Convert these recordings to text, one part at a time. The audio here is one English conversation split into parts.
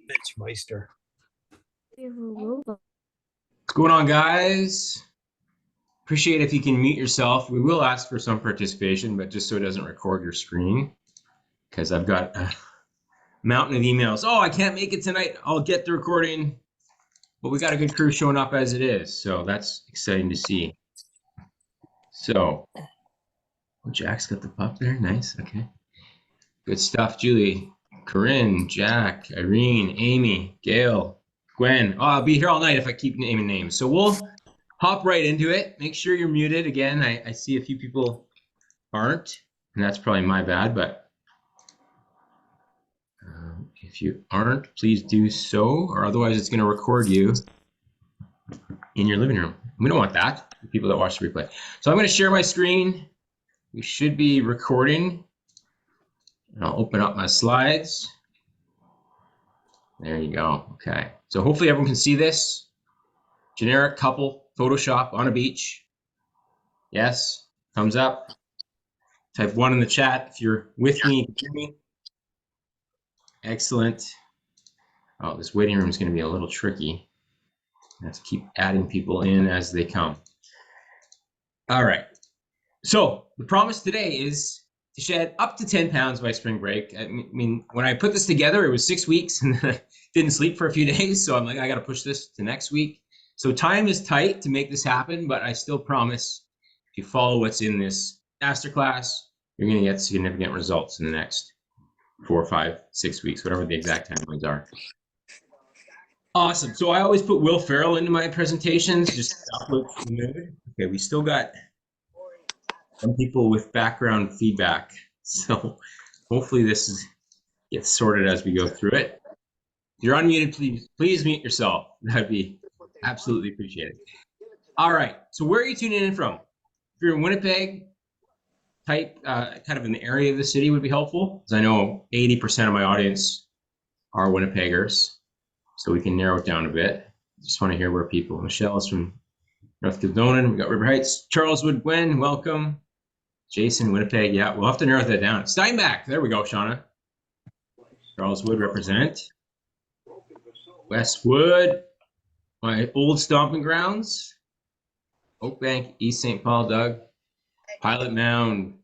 Bitch Meister. What's going on, guys? Appreciate if you can mute yourself. We will ask for some participation, but just so it doesn't record your screen, because I've got a mountain of emails. Oh, I can't make it tonight. I'll get the recording. But we got a good crew showing up as it is, so that's exciting to see. So, oh, Jack's got the pup there. Nice. Okay. Good stuff, Julie, Corinne, Jack, Irene, Amy, Gail, Gwen. Oh, I'll be here all night if I keep naming names. So we'll hop right into it. Make sure you're muted. Again, I see a few people aren't, and that's probably my bad, but if you aren't, please do so, or otherwise it's going to record you in your living room. We don't want that, the people that watch the replay. So I'm going to share my screen. We should be recording. And I'll open up my slides. There you go. Okay. So hopefully everyone can see this. Generic couple, Photoshop on a beach. Yes. Thumbs up. Type 1 in the chat if you're with me. Hear me. Excellent. Oh, this waiting room is going to be a little tricky. I have to keep adding people in as they come. All right. So the promise today is to shed up to 10 pounds by spring break. I mean, when I put this together, it was 6 weeks and I didn't sleep for a few days. So I'm like, I got to push this to next week. So time is tight to make this happen, but I still promise if you follow what's in this masterclass, you're going to get significant results in the next 4, 5, 6 weeks, whatever the exact timelines are. Awesome. So I always put Will Ferrell into my presentations, just to uplift the mood. Okay, we still got some people with background feedback. So hopefully this gets sorted as we go through it. If you're unmuted, please mute yourself. That'd be absolutely appreciated. All right. So where are you tuning in from? If you're in Winnipeg, type kind of in the area of the city would be helpful, because I know 80% of my audience are Winnipeggers. So we can narrow it down a bit. Just want to hear where people. Michelle is from North Kildonan. We got River Heights. Charleswood, Gwen, welcome. Jason, Winnipeg. Yeah, we'll have to narrow that down. Steinbach. There we go, Shauna. Charleswood, represent. Westwood, my old stomping grounds. Oakbank, East St. Paul, Doug. Pilot Mound,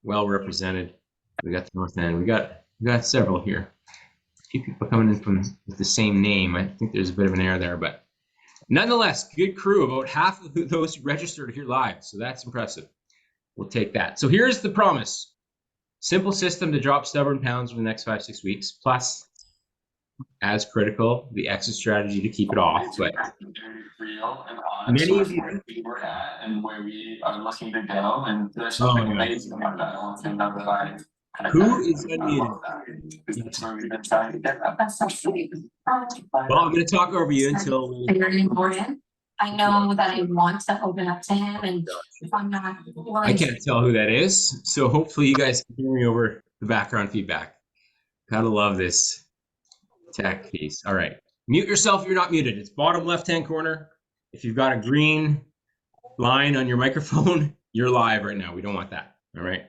well represented. We got the North End. We got several here. A few people coming in with the same name. I think there's a bit of an error there, but nonetheless, good crew. About half of those registered here live, so that's impressive. We'll take that. So here's the promise. Simple system to drop stubborn pounds for the next 5, 6 weeks, plus, as critical, the exit strategy to keep it off. But many of you, and where we are looking to go, and there's oh, something yeah. amazing about that. I want to know that I Who is unmuted? that's where we've been trying to get that. Well, I'm going to talk over you until we... very important. I know that I want to open up to him, and if I'm not willing, I can't tell who that is, so hopefully you guys can hear me over the background feedback. Gotta love this tech piece. All right, mute yourself if you're not muted. It's bottom left-hand corner. If you've got a green line on your microphone, you're live right now. We don't want that, all right?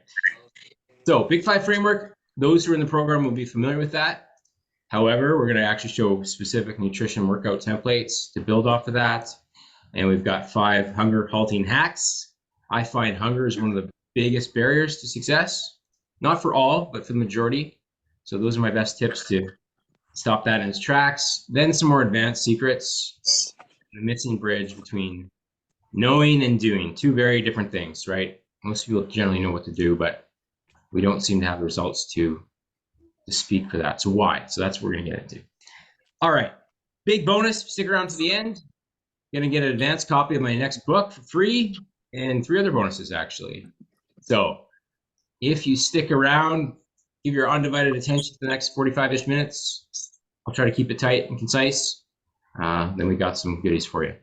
So Big 5 framework, those who are in the program will be familiar with that. However, we're gonna actually show specific nutrition workout templates to build off of that. And we've got 5 hunger halting hacks. I find hunger is one of the biggest barriers to success. Not for all, but for the majority. So those are my best tips to stop that in its tracks. Then some more advanced secrets. The missing bridge between knowing and doing. 2 very different things, right? Most people generally know what to do, but we don't seem to have the results to speak for that. So why? So that's what we're gonna get into. All right, big bonus, stick around to the end. Gonna get an advanced copy of my next book for free, and 3 other bonuses actually. So if you stick around, give your undivided attention to the next 45-ish minutes. I'll try to keep it tight and concise. Then we got some goodies for you.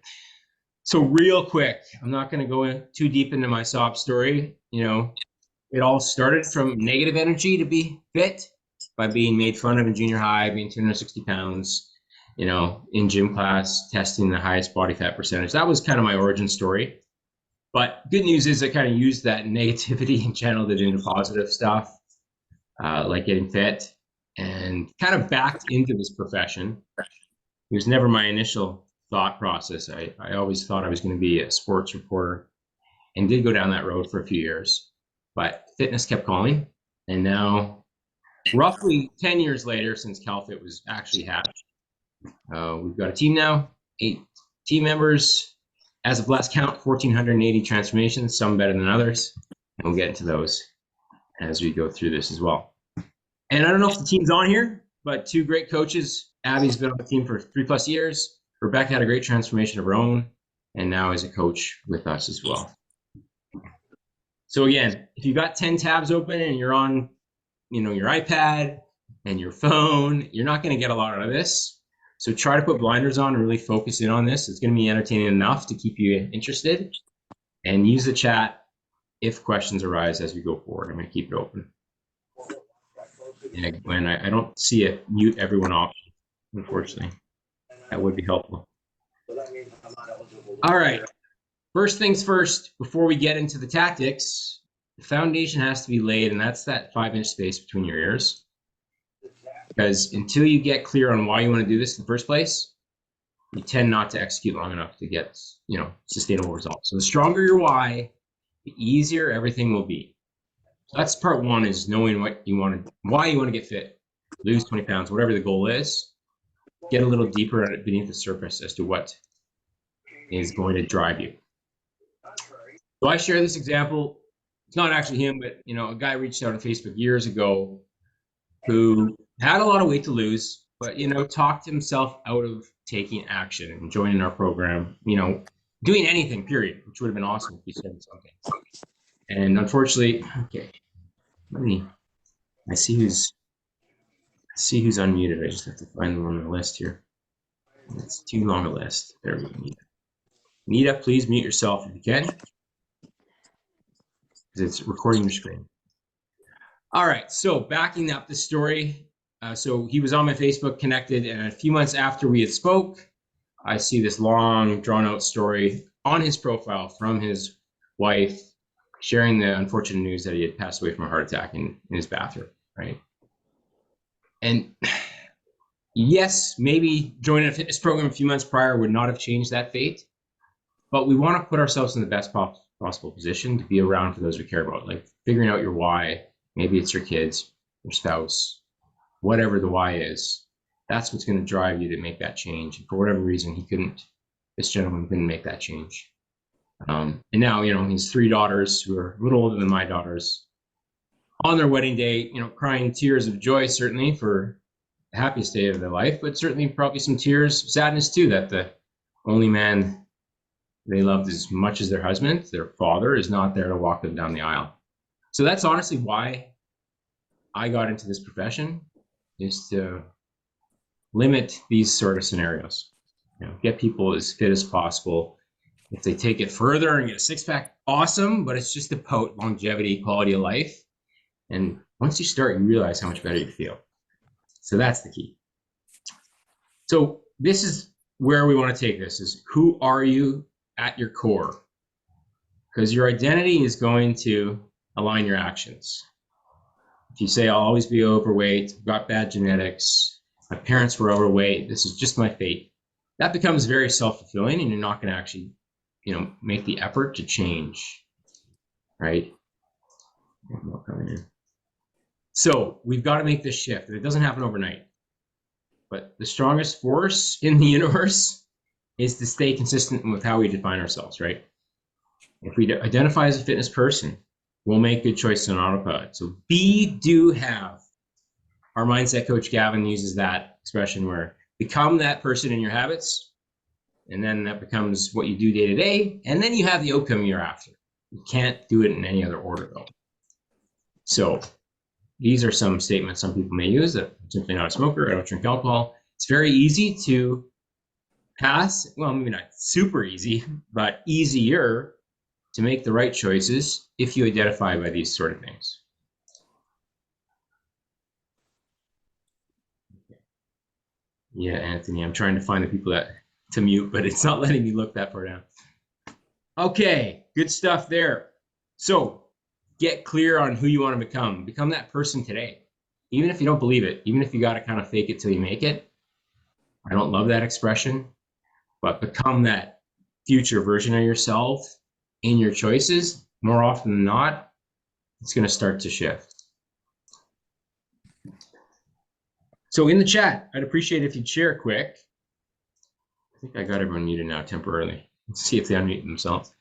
So real quick, I'm not gonna go in too deep into my sob story. You know, it all started from negative energy to be fit by being made fun of in junior high, being 260 pounds. You know, in gym class, testing the highest body fat percentage. That was kind of my origin story. But good news is I kind of used that negativity and channeled it into positive stuff, like getting fit. and kind of backed into this profession. It was never my initial thought process. I always thought I was going to be a sports reporter and did go down that road for a few years, but fitness kept calling. And now, roughly 10 years later, since CalFit was actually hatched, we've got a team now, 8 team members. As of last count, 1,480 transformations, some better than others. And we'll get into those as we go through this as well. And I don't know if the team's on here, but 2 great coaches. Abby's been on the team for 3+ years. Rebecca had a great transformation of her own, and now is a coach with us as well. So again, if you've got 10 tabs open and you're on, your iPad and your phone, you're not going to get a lot out of this. So try to put blinders on and really focus in on this. It's going to be entertaining enough to keep you interested, and use the chat if questions arise as we go forward. I'm going to keep it open. And when I don't see a mute everyone option, unfortunately. That would be helpful. All right. First things first, before we get into the tactics, the foundation has to be laid, and that's that 5-inch space between your ears. Because until you get clear on why you want to do this in the first place, you tend not to execute long enough to get, sustainable results. So the stronger your why, the easier everything will be. So that's part 1, is knowing what you want to, why you want to get fit, lose 20 pounds, whatever the goal is. Get a little deeper beneath the surface as to what is going to drive you. So I share this example. It's not actually him, but a guy reached out on Facebook years ago who had a lot of weight to lose, but talked himself out of taking action and joining our program. Doing anything, period, which would have been awesome if he said something. And unfortunately, okay, I see who's unmuted. I just have to find them on the list here. It's too long a list. There we go. Nita, please mute yourself if you can, because it's recording your screen. All right, so backing up the story. So he was on my Facebook, connected, and a few months after we had spoke, I see this long, drawn-out story on his profile from his wife, sharing the unfortunate news that he had passed away from a heart attack in his bathroom, right? And yes, maybe joining a fitness program a few months prior would not have changed that fate, but we want to put ourselves in the best possible position to be around for those we care about, like figuring out your why. Maybe it's your kids, your spouse, whatever the why is. That's what's going to drive you to make that change. And for whatever reason, this gentleman couldn't make that change. And now, his 3 daughters, who are a little older than my daughters, on their wedding day, crying tears of joy, certainly for the happiest day of their life, but certainly probably some tears of sadness too, that the only man they loved as much as their husband, their father, is not there to walk them down the aisle. So that's honestly why I got into this profession, is to limit these sort of scenarios. Get people as fit as possible. If they take it further and get a 6-pack, awesome, but it's just about longevity, quality of life. And once you start, you realize how much better you feel. So that's the key. So this is where we want to take this, is who are you at your core? Because your identity is going to align your actions. If you say, I'll always be overweight, I've got bad genetics, my parents were overweight, this is just my fate, that becomes very self-fulfilling, and you're not going to actually, make the effort to change, right? So we've got to make this shift, and it doesn't happen overnight. But the strongest force in the universe is to stay consistent with how we define ourselves, right? If we identify as a fitness person, we'll make good choices on autopilot. So be, do, have. Our mindset coach, Gavin, uses that expression where become that person in your habits, and then that becomes what you do day to day, and then you have the outcome you're after. You can't do it in any other order, though. So these are some statements some people may use. That I'm simply not a smoker, I don't drink alcohol. It's very easy to pass, well, maybe not super easy, but easier to make the right choices if you identify by these sort of things. Yeah, Anthony, I'm trying to find the people to mute, but it's not letting me look that far down. Okay, good stuff there. So get clear on who you want to become. Become that person today. even if you don't believe it, even if you got to kind of fake it till you make it. I don't love that expression, but become that future version of yourself in your choices. More often than not, it's going to start to shift. So in the chat, I'd appreciate if you'd share quick. I think I got everyone muted now temporarily. Let's see if they unmute themselves.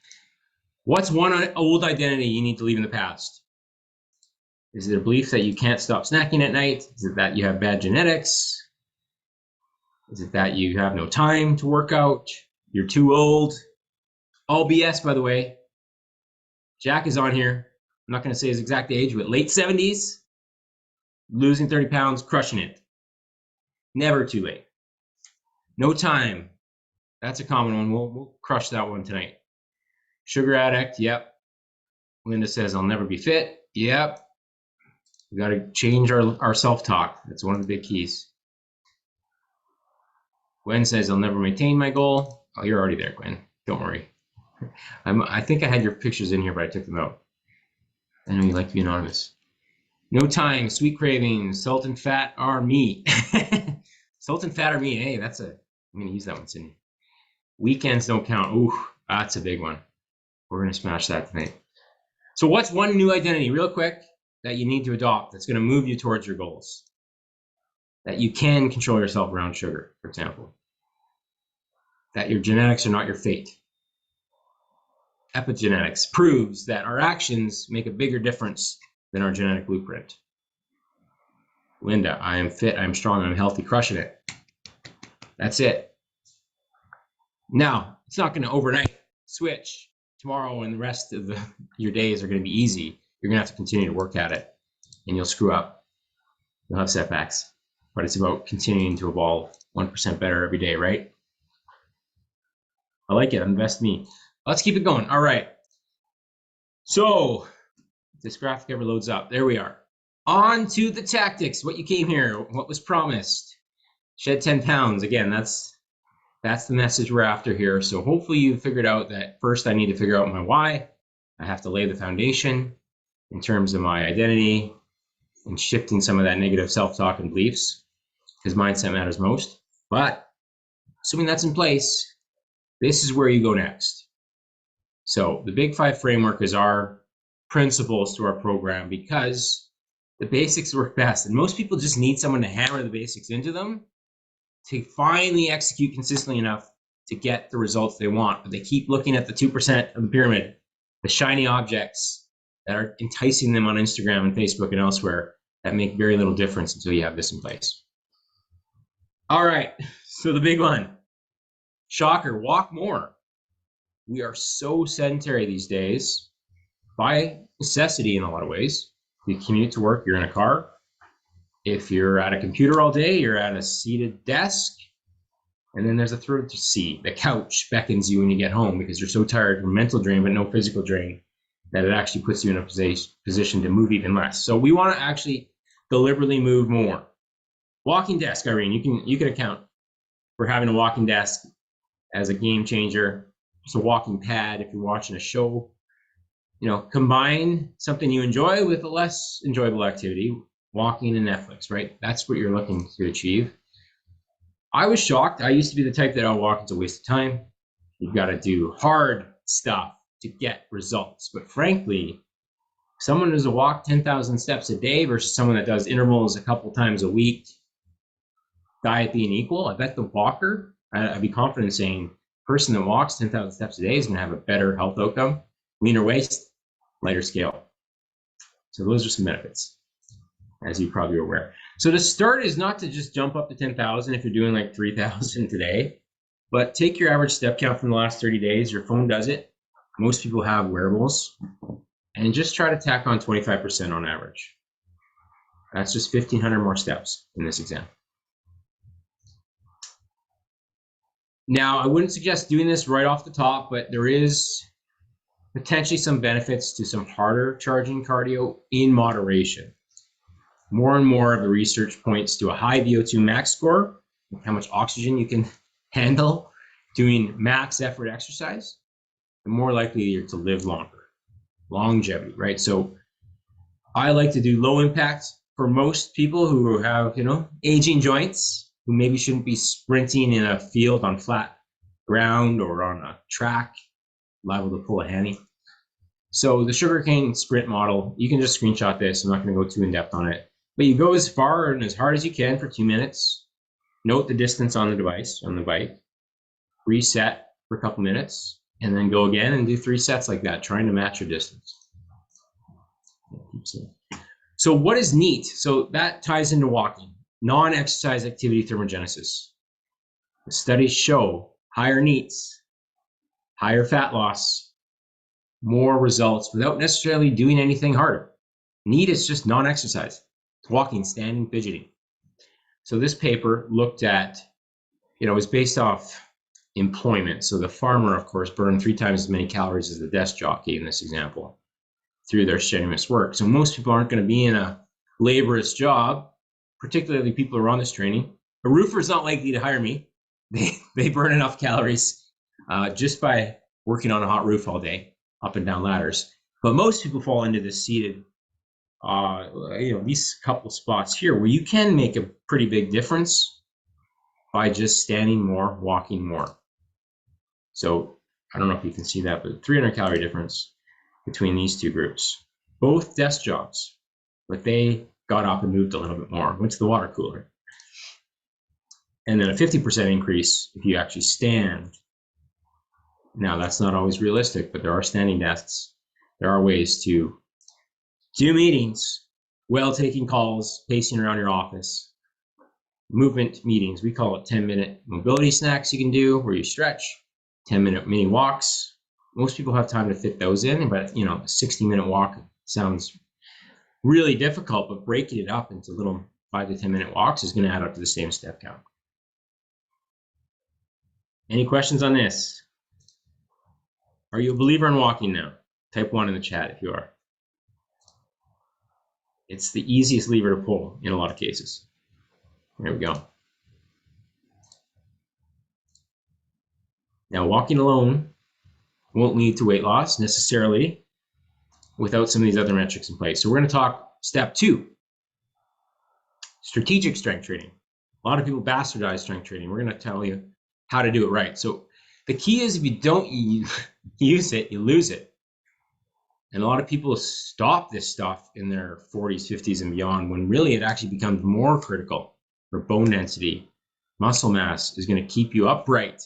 What's one old identity you need to leave in the past? Is it a belief that you can't stop snacking at night? Is it that you have bad genetics? Is it that you have no time to work out? You're too old? All BS, by the way. Jack is on here. I'm not going to say his exact age, but late 70s, losing 30 pounds, crushing it. Never too late. No time. That's a common one. We'll crush that one tonight. Sugar addict. Yep. Linda says, I'll never be fit. Yep. We got to change our self-talk. That's one of the big keys. Gwen says, I'll never maintain my goal. Oh, you're already there, Gwen. Don't worry. I think I had your pictures in here, but I took them out. I know you like to be anonymous. No time, sweet cravings, salt and fat are me. Salt and fat are me. Hey, I'm going to use that one, Sydney. Weekends don't count. Ooh, that's a big one. We're going to smash that tonight. So what's one new identity, real quick, that you need to adopt that's going to move you towards your goals? That you can control yourself around sugar, for example. That your genetics are not your fate. Epigenetics proves that our actions make a bigger difference than our genetic blueprint. Linda, I am fit, I'm strong, I'm healthy, crushing it. That's it. Now, it's not going to overnight switch. Tomorrow and the rest of your days are going to be easy. You're going to have to continue to work at it, and you'll screw up. You'll have setbacks, but it's about continuing to evolve 1% better every day, right? I like it. Invest me. Let's keep it going. All right. So this graphic ever loads up. There we are. On to the tactics. What you came here. What was promised. Shed 10 pounds. Again, that's the message we're after here. So hopefully you figured out that first I need to figure out my why. I have to lay the foundation in terms of my identity and shifting some of that negative self-talk and beliefs, because mindset matters most. But assuming that's in place, this is where you go next. So the Big Five framework is our principles to our program because the basics work best. And most people just need someone to hammer the basics into them to finally execute consistently enough to get the results they want. But they keep looking at the 2% of the pyramid, the shiny objects that are enticing them on Instagram and Facebook and elsewhere that make very little difference until you have this in place. All right, so the big one. Shocker, walk more. We are so sedentary these days by necessity in a lot of ways. You commute to work, you're in a car. If you're at a computer all day, you're at a seated desk. And then there's a third seat. The couch beckons you when you get home because you're so tired from mental drain, but no physical drain, that it actually puts you in a position to move even less. So we want to actually deliberately move more. Walking desk, Irene, you can account for having a walking desk as a game changer. Just a walking pad if you're watching a show. Combine something you enjoy with a less enjoyable activity, walking and Netflix, right? That's what you're looking to achieve. I was shocked. I used to be the type that walking's a waste of time. You've got to do hard stuff to get results. But frankly, someone who's a walk 10,000 steps a day versus someone that does intervals a couple times a week, diet being equal, I bet the walker, I'd be confident saying, person that walks 10,000 steps a day is going to have a better health outcome, leaner waist, lighter scale. So those are some benefits, as you probably are aware. So the start is not to just jump up to 10,000 if you're doing like 3,000 today, but take your average step count from the last 30 days. Your phone does it. Most people have wearables, and just try to tack on 25% on average. That's just 1,500 more steps in this example. Now, I wouldn't suggest doing this right off the top, but there is potentially some benefits to some harder charging cardio in moderation. More and more of the research points to a high VO2 max score, how much oxygen you can handle doing max effort exercise, the more likely you're to live longer. Longevity, right? So I like to do low impact for most people who have, aging joints, who maybe shouldn't be sprinting in a field on flat ground or on a track, liable to pull a hammy. So the sugarcane sprint model, you can just screenshot this. I'm not going to go too in depth on it, but you go as far and as hard as you can for 2 minutes. Note the distance on the device, on the bike, reset for a couple minutes, and then go again and do 3 sets like that, trying to match your distance. So what is NEAT? So that ties into walking, non-exercise activity thermogenesis. The studies show higher NEATs, higher fat loss, more results without necessarily doing anything harder. NEAT is just non-exercise. It's walking, standing, fidgeting. So this paper looked at, it was based off employment. So the farmer, of course, burned 3 times as many calories as the desk jockey in this example through their strenuous work. So most people aren't going to be in a laborious job, particularly people who are on this training. A roofer is not likely to hire me. They burn enough calories just by working on a hot roof all day, up and down ladders. But most people fall into this seated, these couple spots here where you can make a pretty big difference by just standing more, walking more. So I don't know if you can see that, but 300 calorie difference between these two groups. Both desk jobs, but they got up and moved a little bit more, went to the water cooler. And then a 50% increase if you actually stand. Now, that's not always realistic, but there are standing desks. There are ways to do meetings while taking calls, pacing around your office. Movement meetings, we call it 10-minute mobility snacks you can do where you stretch, 10-minute mini walks. Most people have time to fit those in, but a 60-minute walk sounds really difficult, but breaking it up into little 5 to 10-minute walks is going to add up to the same step count. Any questions on this? Are you a believer in walking now? Type 1 in the chat if you are. It's the easiest lever to pull in a lot of cases. There we go. Now, walking alone won't lead to weight loss necessarily without some of these other metrics in place. So we're going to talk step 2, strategic strength training. A lot of people bastardize strength training. We're going to tell you how to do it right. So the key is if you don't use it, you lose it. And a lot of people stop this stuff in their 40s, 50s, and beyond, when really it actually becomes more critical for bone density. Muscle mass is going to keep you upright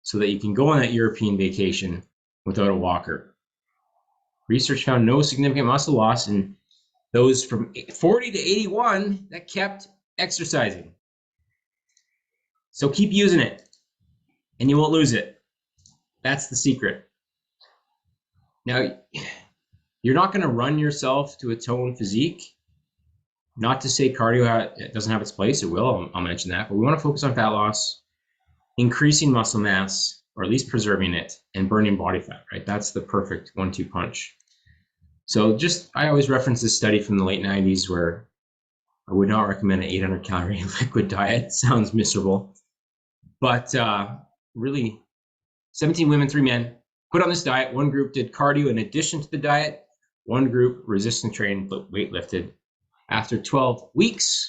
so that you can go on that European vacation without a walker. Research found no significant muscle loss in those from 40 to 81 that kept exercising. So keep using it and you won't lose it. That's the secret. Now, you're not going to run yourself to a toned physique. Not to say cardio doesn't have its place. It will. I'll mention that. But we want to focus on fat loss, increasing muscle mass, or at least preserving it, and burning body fat, right? That's the perfect 1-2 punch. So I always reference this study from the late 90s where I would not recommend an 800 calorie liquid diet. It sounds miserable. But really, 17 women, 3 men put on this diet. One group did cardio in addition to the diet. One group resistance trained, but weight lifted. After 12 weeks,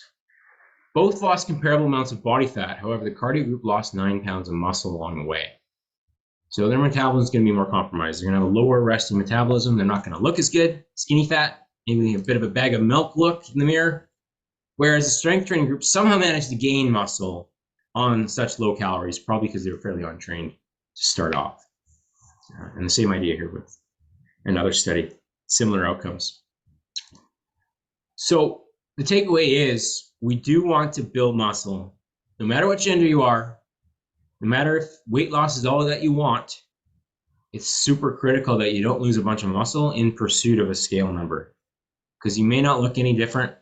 both lost comparable amounts of body fat. However, the cardio group lost 9 pounds of muscle along the way. So their metabolism is going to be more compromised. They're going to have a lower resting metabolism. They're not going to look as good, skinny fat, maybe a bit of a bag of milk look in the mirror. Whereas the strength training group somehow managed to gain muscle on such low calories, probably because they were fairly untrained to start off. And the same idea here with another study, similar outcomes. So the takeaway is we do want to build muscle, no matter what gender you are, no matter if weight loss is all that you want. It's super critical that you don't lose a bunch of muscle in pursuit of a scale number, because you may not look any different.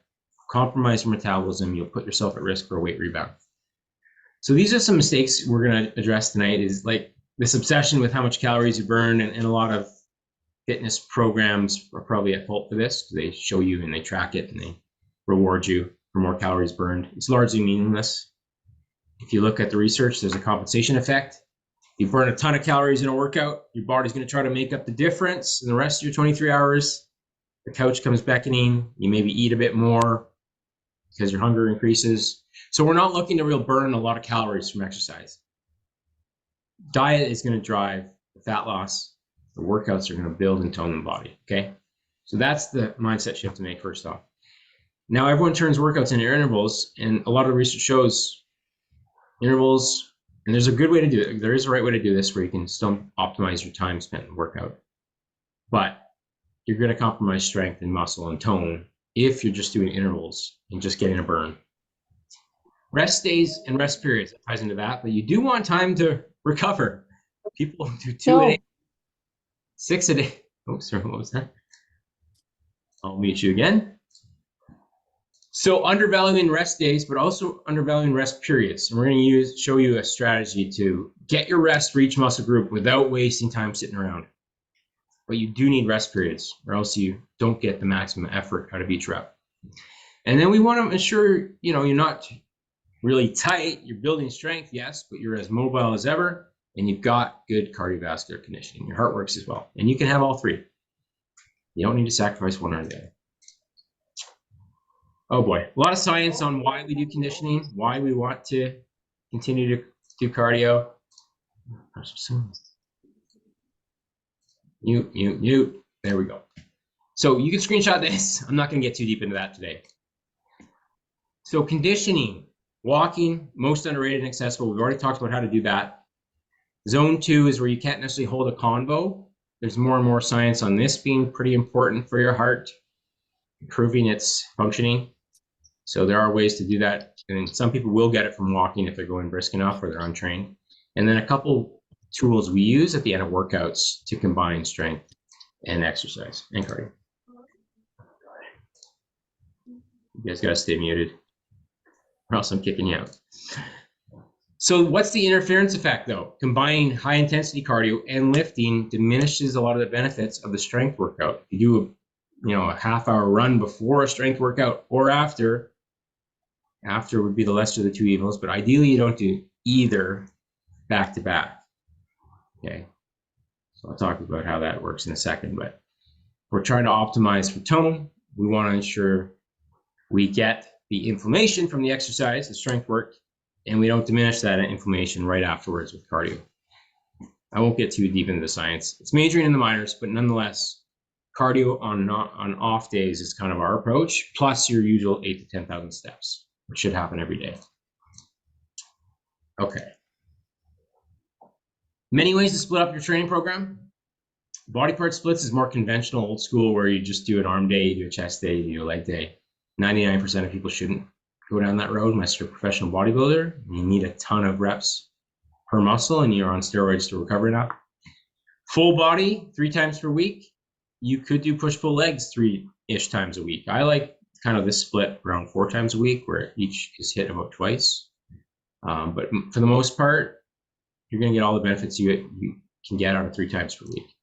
Compromise your metabolism, you'll put yourself at risk for a weight rebound. So these are some mistakes we're going to address tonight, is like this obsession with how much calories you burn, and a lot of fitness programs are probably at fault for this, because they show you and they track it and they reward you for more calories burned. It's largely meaningless. If you look at the research, there's a compensation effect. You burn a ton of calories in a workout, your body's going to try to make up the difference in the rest of your 23 hours. The couch comes beckoning, you maybe eat a bit more, because your hunger increases. So we're not looking to really burn a lot of calories from exercise. Diet is going to drive the fat loss. The workouts are going to build and tone the body, okay? So that's the mindset shift to make first off. Now everyone turns workouts into intervals, and a lot of the research shows intervals, and there's a good way to do it. There is a right way to do this where you can still optimize your time spent in workout. But you're going to compromise strength and muscle and tone if you're just doing intervals and just getting a burn. Rest days and rest periods ties into that, but you do want time to recover. People do 2 a day, 6 a day. Oh, sorry, what was that? I'll mute you again. So undervaluing rest days, but also undervaluing rest periods. And we're going to show you a strategy to get your rest for each muscle group without wasting time sitting around. But you do need rest periods, or else you don't get the maximum effort out of each rep. And then we want to ensure, you're not really tight, you're building strength, yes, but you're as mobile as ever, and you've got good cardiovascular conditioning. Your heart works as well, and you can have all three. You don't need to sacrifice one or the other. Oh boy, a lot of science on why we do conditioning, why we want to continue to do cardio. Mute. There we go. So you can screenshot this. I'm not going to get too deep into that today. So conditioning, walking, most underrated and accessible. We've already talked about how to do that. Zone 2 is where you can't necessarily hold a convo. There's more and more science on this being pretty important for your heart, improving its functioning. So there are ways to do that. And some people will get it from walking if they're going brisk enough or they're untrained. And then a couple tools we use at the end of workouts to combine strength and exercise and cardio. You guys gotta stay muted or else I'm kicking you out. So what's the interference effect though? Combining high intensity cardio and lifting diminishes a lot of the benefits of the strength workout. If you do a half-hour run before a strength workout or after would be the lesser of the two evils, but ideally you don't do either back to back. Okay, so I'll talk about how that works in a second, but we're trying to optimize for tone. We want to ensure we get the inflammation from the exercise, the strength work, and we don't diminish that inflammation right afterwards with cardio. I won't get too deep into the science. It's majoring in the minors, but nonetheless, cardio on off days is kind of our approach, plus your usual 8,000 to 10,000 steps, which should happen every day. Okay. Many ways to split up your training program. Body part splits is more conventional, old school, where you just do an arm day, you do a chest day, you do a leg day. 99% of people shouldn't go down that road unless you're a professional bodybuilder. You need a ton of reps per muscle and you're on steroids to recover enough. Full body, 3 times per week. You could do push-pull legs 3-ish times a week. I like kind of this split around 4 times a week where each is hit about twice. But for the most part, you're going to get all the benefits you can get out of 3 times per week.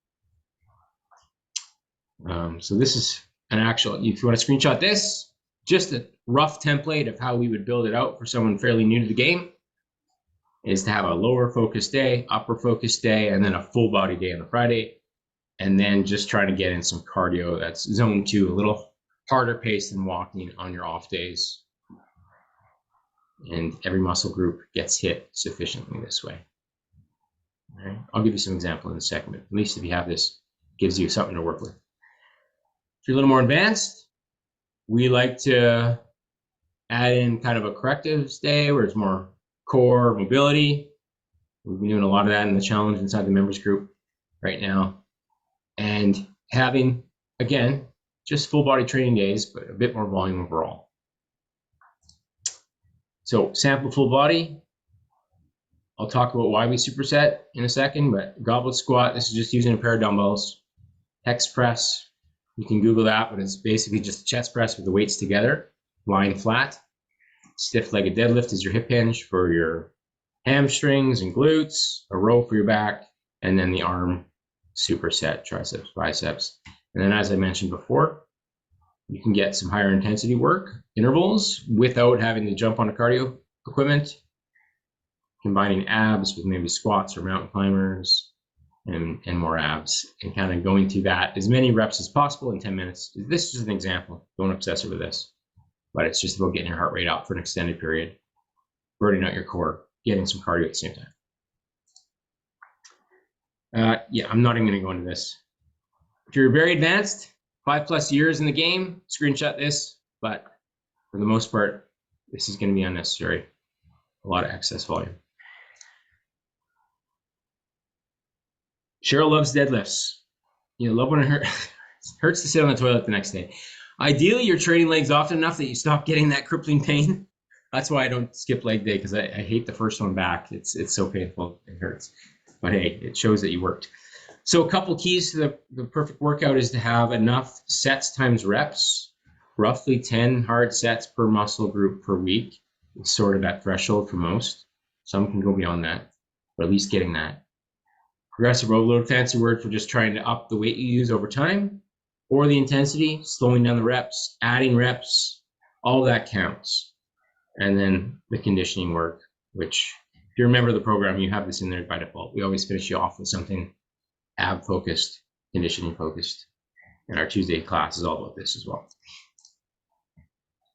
So this is an actual, if you want to screenshot this, just a rough template of how we would build it out for someone fairly new to the game is to have a lower focus day, upper focus day, and then a full body day on the Friday. And then just trying to get in some cardio. That's zone 2, a little harder pace than walking on your off days. And every muscle group gets hit sufficiently this way. All right. I'll give you some example in a second, but at least if you have this, it gives you something to work with. If you're a little more advanced, we like to add in kind of a correctives day where it's more core mobility. We've been doing a lot of that in the challenge inside the members group right now. And having, again, just full body training days, but a bit more volume overall. So sample full body. I'll talk about why we superset in a second, but goblet squat, this is just using a pair of dumbbells. Hex press, you can Google that, but it's basically just a chest press with the weights together, lying flat. Stiff-legged deadlift is your hip hinge for your hamstrings and glutes, a row for your back, and then the arm superset, triceps, biceps. And then as I mentioned before, you can get some higher intensity work, intervals, without having to jump on a cardio equipment, combining abs with maybe squats or mountain climbers and more abs, and kind of going through that as many reps as possible in 10 minutes. This is an example. Don't obsess over this. but it's just about getting your heart rate up for an extended period, burning out your core, getting some cardio at the same time. Yeah, I'm not even going to go into this. If you're very advanced, 5+ years in the game, screenshot this, but for the most part, this is going to be unnecessary. A lot of excess volume. Cheryl loves deadlifts. You love when it hurts to sit on the toilet the next day. Ideally, you're training legs often enough that you stop getting that crippling pain. That's why I don't skip leg day, because I hate the first one back. It's so painful. It hurts. But hey, it shows that you worked. So a couple keys to the perfect workout is to have enough sets times reps, roughly 10 hard sets per muscle group per week. It's sort of that threshold for most. Some can go beyond that, but at least getting that. Progressive overload, fancy word for just trying to up the weight you use over time, or the intensity, slowing down the reps, adding reps, all that counts. And then the conditioning work, which if you remember the program, you have this in there by default. We always finish you off with something ab focused, conditioning focused. And our Tuesday class is all about this as well.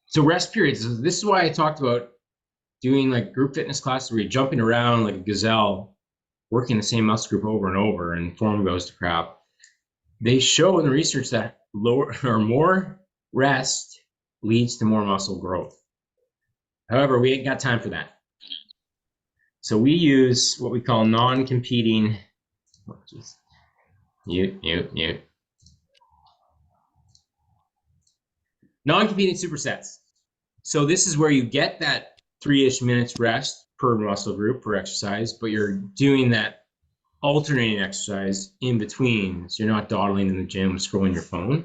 So rest periods, this is why I talked about doing like group fitness classes where you're jumping around like a gazelle, working the same muscle group over and over, and form goes to crap. They show in the research that lower or more rest leads to more muscle growth. However, we ain't got time for that. So we use what we call non-competing, non-competing supersets. So this is where you get that 3-ish minutes rest per muscle group per exercise, but you're doing that alternating exercise in between. So you're not dawdling in the gym, scrolling your phone.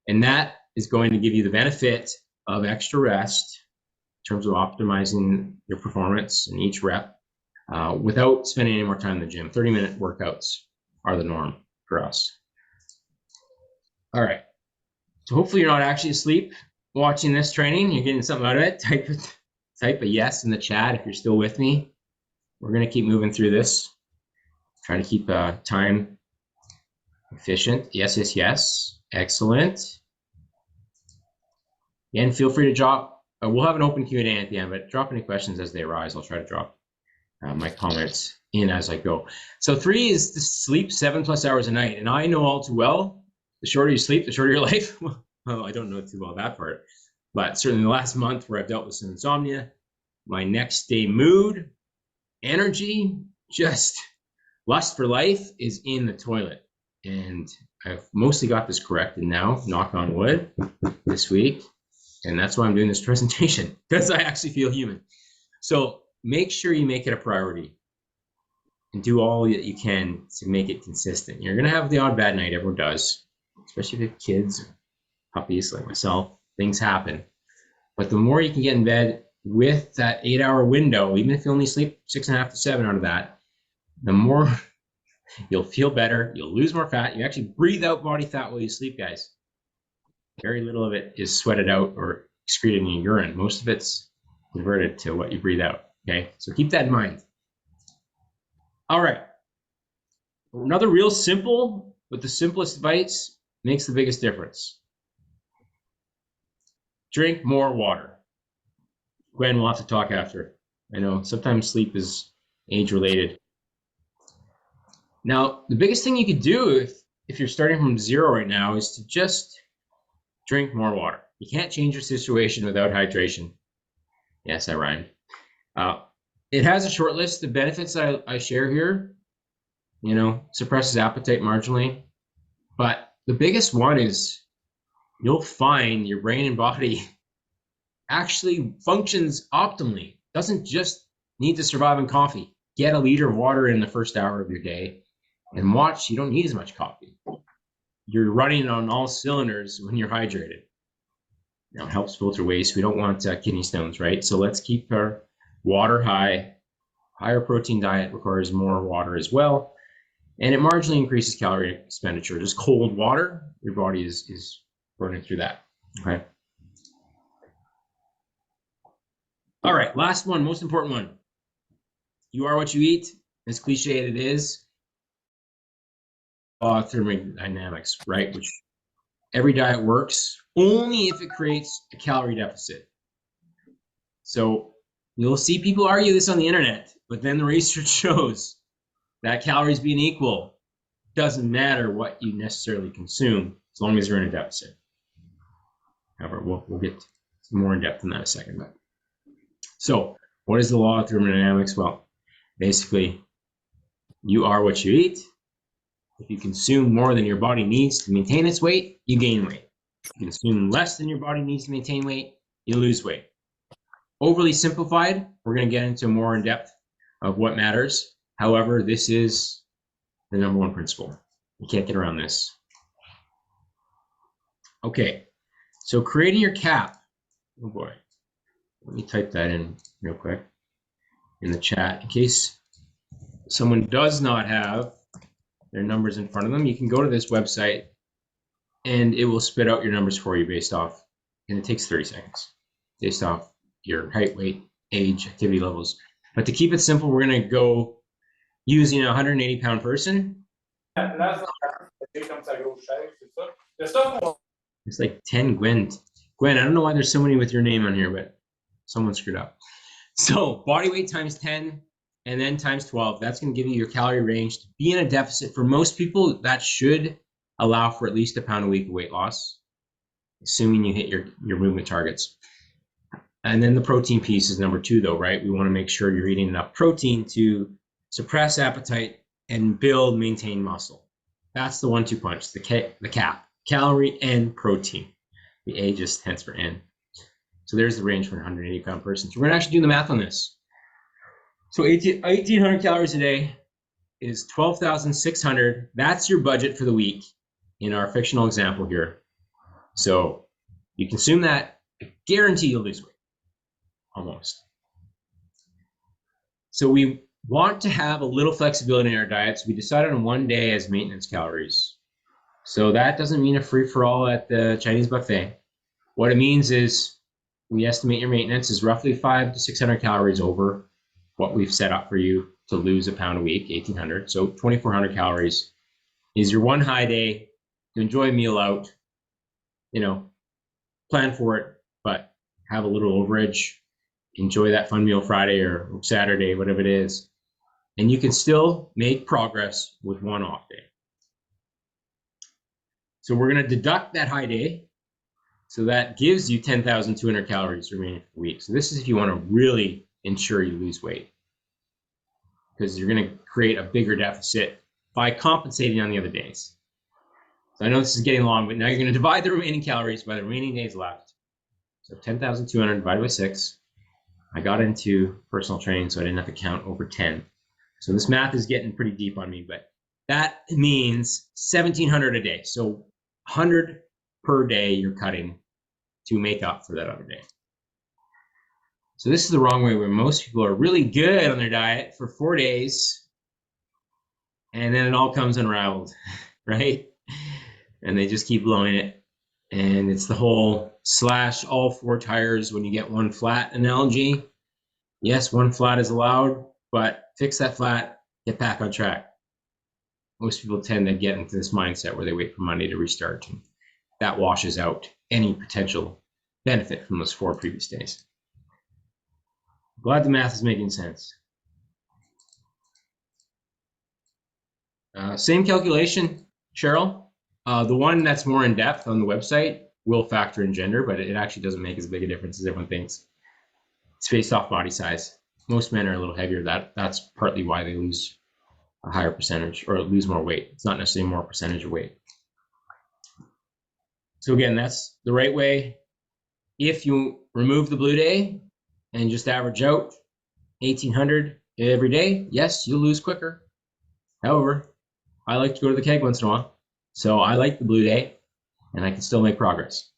And that is going to give you the benefit of extra rest in terms of optimizing your performance in each rep without spending any more time in the gym. 30-minute workouts are the norm for us. All right. So hopefully you're not actually asleep watching this training. You're getting something out of it. Type a yes in the chat if you're still with me. We're going to keep moving through this. Try to keep time efficient. Yes, yes, yes. Excellent. Again, feel free to drop. We'll have an open Q&A at the end, but drop any questions as they arise. I'll try to drop my comments in as I go. So 3 is to sleep 7+ hours a night. And I know all too well, the shorter you sleep, the shorter your life. Well, I don't know too well that part, but certainly the last month where I've dealt with some insomnia, my next day mood, energy, just lust for life is in the toilet. And I've mostly got this corrected now, knock on wood, this week. And that's why I'm doing this presentation, because I actually feel human. So make sure you make it a priority and do all that you can to make it consistent. You're going to have the odd bad night, everyone does, especially if you have kids, puppies like myself, things happen. But the more you can get in bed with that 8-hour window, even if you only sleep 6.5 to 7 out of that, the more you'll feel better, you'll lose more fat. You actually breathe out body fat while you sleep, guys. Very little of it is sweated out or excreted in your urine. Most of it's converted to what you breathe out, okay? So keep that in mind. All right. Another real simple, but the simplest advice makes the biggest difference. Drink more water. Gwen will have to talk after. I know sometimes sleep is age-related. Now, the biggest thing you could do if you're starting from 0 right now is to just drink more water. You can't change your situation without hydration. Yes, I rhymed. It has a short list of benefits I share here. You know, suppresses appetite marginally. But the biggest one is you'll find your brain and body actually functions optimally. Doesn't just need to survive on coffee. Get a liter of water in the first hour of your day and watch, you don't need as much coffee. You're running on all cylinders when you're hydrated. You know, it helps filter waste. We don't want kidney stones, right? So let's keep our water high. Higher protein diet requires more water as well. And it marginally increases calorie expenditure. Just cold water, your body is burning through that, okay? All right, last one, most important one. You are what you eat, as cliche as it is. Thermodynamics, right? Which every diet works only if it creates a calorie deficit. So you'll see people argue this on the internet, but then the research shows that calories being equal doesn't matter what you necessarily consume as long as you're in a deficit. However, we'll get more in depth in that in a second. But so what is the law of thermodynamics? Well, basically, you are what you eat. If you consume more than your body needs to maintain its weight, you gain weight. If you consume less than your body needs to maintain weight, you lose weight. Overly simplified, we're going to get into more in depth of what matters. However, this is the number one principle. You can't get around this. Okay, so creating your cap. Oh boy, let me type that in real quick in the chat in case someone does not have their numbers in front of them. You can go to this website and it will spit out your numbers for you based off, and it takes 30 seconds, based off your height, weight, age, activity levels. But to keep it simple, we're going to go using a 180-pound person. It's like 10 Gwen. Gwen, I don't know why there's so many with your name on here, but someone screwed up. So body weight times 10 and then times 12. That's going to give you your calorie range. To be in a deficit, for most people, that should allow for at least a pound a week of weight loss, assuming you hit your movement targets. And then the protein piece is number 2, though, right? We want to make sure you're eating enough protein to suppress appetite and maintain muscle. That's the 1-2 punch, the cap, calorie and protein. The A just stands for N. So there's the range for a 180-pound person. So we're going to actually do the math on this. So 1,800 calories a day is 12,600. That's your budget for the week in our fictional example here. So you consume that, I guarantee you'll lose weight, almost. So we want to have a little flexibility in our diet. So we decided on 1 day as maintenance calories. So that doesn't mean a free-for-all at the Chinese buffet. What it means is we estimate your maintenance is roughly 500 to 600 calories over what we've set up for you to lose a pound a week, 1,800. So 2,400 calories is your one high day to enjoy a meal out, plan for it, but have a little overage, enjoy that fun meal Friday or Saturday, whatever it is. And you can still make progress with one off day. So we're going to deduct that high day. So that gives you 10,200 calories remaining for the week. So this is if you want to really ensure you lose weight, because you're going to create a bigger deficit by compensating on the other days. So I know this is getting long, but now you're going to divide the remaining calories by the remaining days left. So 10,200 divided by 6. I got into personal training, so I didn't have to count over 10. So this math is getting pretty deep on me, but that means 1,700 a day. So 100 per day you're cutting to make up for that other day. So this is the wrong way, where most people are really good on their diet for 4 days and then it all comes unraveled, right? And they just keep blowing it. And it's the whole slash all 4 tires when you get one flat analogy. Yes, one flat is allowed, but fix that flat, get back on track. Most people tend to get into this mindset where they wait for Monday to restart. And that washes out any potential benefit from those 4 previous days. Glad the math is making sense. Same calculation, Cheryl. The one that's more in depth on the website will factor in gender, but it actually doesn't make as big a difference as everyone thinks. It's based off body size. Most men are a little heavier. That's partly why they lose a higher percentage or lose more weight. It's not necessarily more percentage of weight. So again, that's the right way. If you remove the blue day and just average out 1,800 every day, yes, you'll lose quicker. However, I like to go to the keg once in a while, so I like the blue day, and I can still make progress.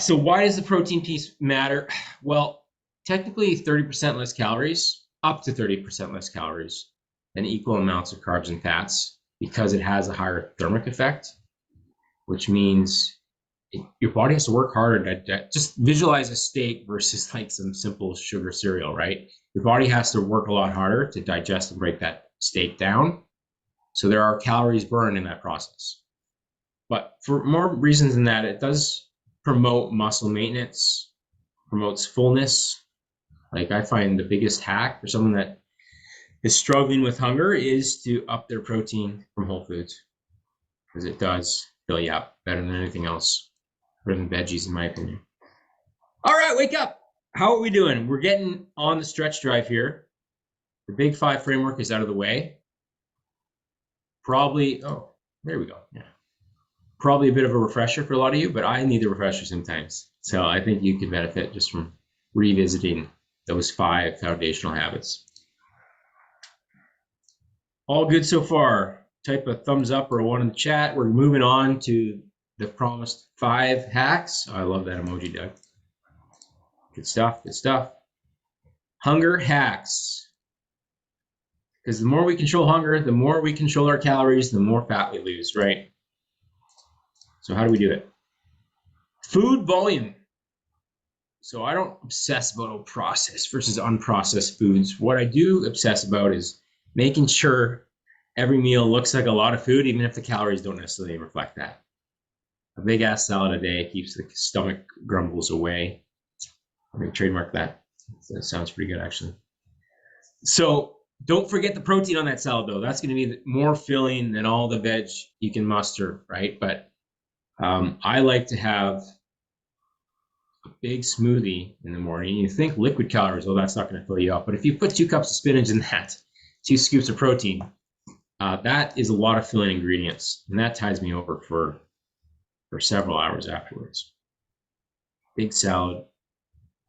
So why does the protein piece matter? Well, technically 30% less calories, up to 30% less calories than equal amounts of carbs and fats, because it has a higher thermic effect, which means your body has to work harder to just visualize a steak versus like some simple sugar cereal, right? Your body has to work a lot harder to digest and break that steak down. So there are calories burned in that process. But for more reasons than that, it does promote muscle maintenance, promotes fullness. Like I find the biggest hack for someone that is struggling with hunger is to up their protein from whole foods, because it does fill you up better than anything else, better than veggies, in my opinion. All right, wake up. How are we doing? We're getting on the stretch drive here. The Big Five framework is out of the way. Probably, oh, there we go. Yeah. Probably a bit of a refresher for a lot of you, but I need a refresher sometimes. So I think you could benefit just from revisiting those 5 foundational habits. All good so far. Type a thumbs up or a 1 in the chat. We're moving on to the promised 5 hacks. I love that emoji, Doug. Good stuff, good stuff. Hunger hacks. Because the more we control hunger, the more we control our calories, the more fat we lose, right? So how do we do it? Food volume. So I don't obsess about processed versus unprocessed foods. What I do obsess about is making sure every meal looks like a lot of food, even if the calories don't necessarily reflect that. A big ass salad a day keeps the stomach grumbles away. I'm going to trademark that. That sounds pretty good, actually. So don't forget the protein on that salad, though. That's going to be more filling than all the veg you can muster, right? But I like to have a big smoothie in the morning. You think liquid calories, well, that's not going to fill you up. But if you put 2 cups of spinach in that, 2 scoops of protein, that is a lot of filling ingredients. And that ties me over for several hours afterwards. Big salad,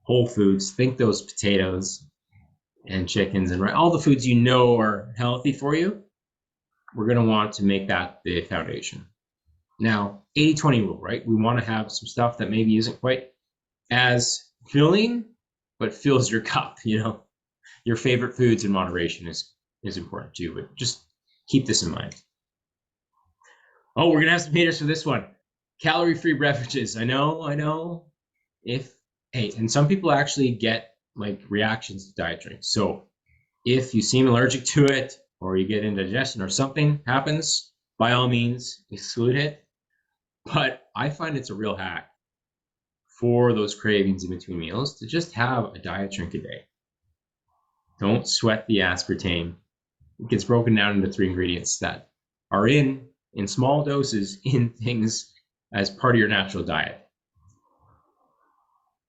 whole foods. Think those potatoes and chickens and all the foods you know are healthy for you. We're going to want to make that the foundation. Now, 80-20 rule, right? We want to have some stuff that maybe isn't quite as filling, but fills your cup, you know. Your favorite foods in moderation is important too, but just keep this in mind. Oh, we're going to have some haters for this one. Calorie-free beverages. I know. And some people actually get like reactions to diet drinks. So if you seem allergic to it or you get indigestion or something happens, by all means, exclude it. But I find it's a real hack for those cravings in between meals to just have a diet drink a day. Don't sweat the aspartame. It gets broken down into 3 ingredients that are in small doses in things as part of your natural diet.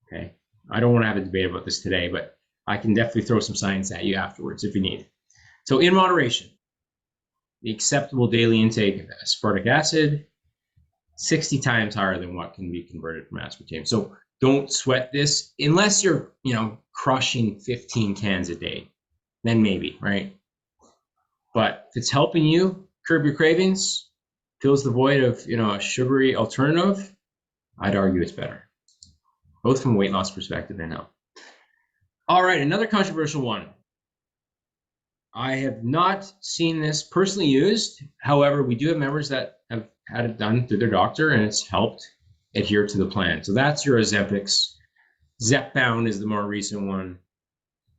Okay. I don't want to have a debate about this today, but I can definitely throw some science at you afterwards if you need. So in moderation, the acceptable daily intake of aspartic acid, 60 times higher than what can be converted from aspartame. So don't sweat this unless you're, crushing 15 cans a day. Then maybe, right? But if it's helping you curb your cravings, fills the void of, a sugary alternative, I'd argue it's better. Both from a weight loss perspective and health. All right, another controversial one. I have not seen this personally used. However, we do have members that have had it done through their doctor and it's helped adhere to the plan. So that's your Ozempics. Zepbound is the more recent one.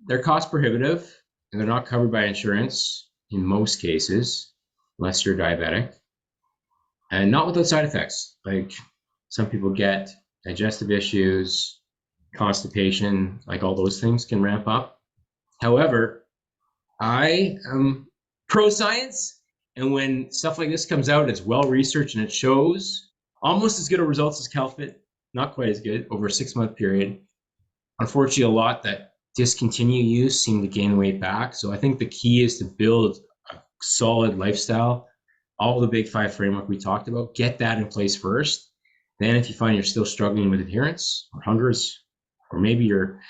They're cost prohibitive and they're not covered by insurance in most cases, unless you're diabetic. And not without side effects. Like some people get digestive issues, constipation, like all those things can ramp up. However, I am pro-science, and when stuff like this comes out, it's well-researched and it shows almost as good of results as CalFit, not quite as good, over a 6-month period. Unfortunately, a lot that discontinue use seem to gain weight back. So I think the key is to build a solid lifestyle. All the Big 5 framework we talked about, get that in place first. Then if you find you're still struggling with adherence or hungers, or maybe you're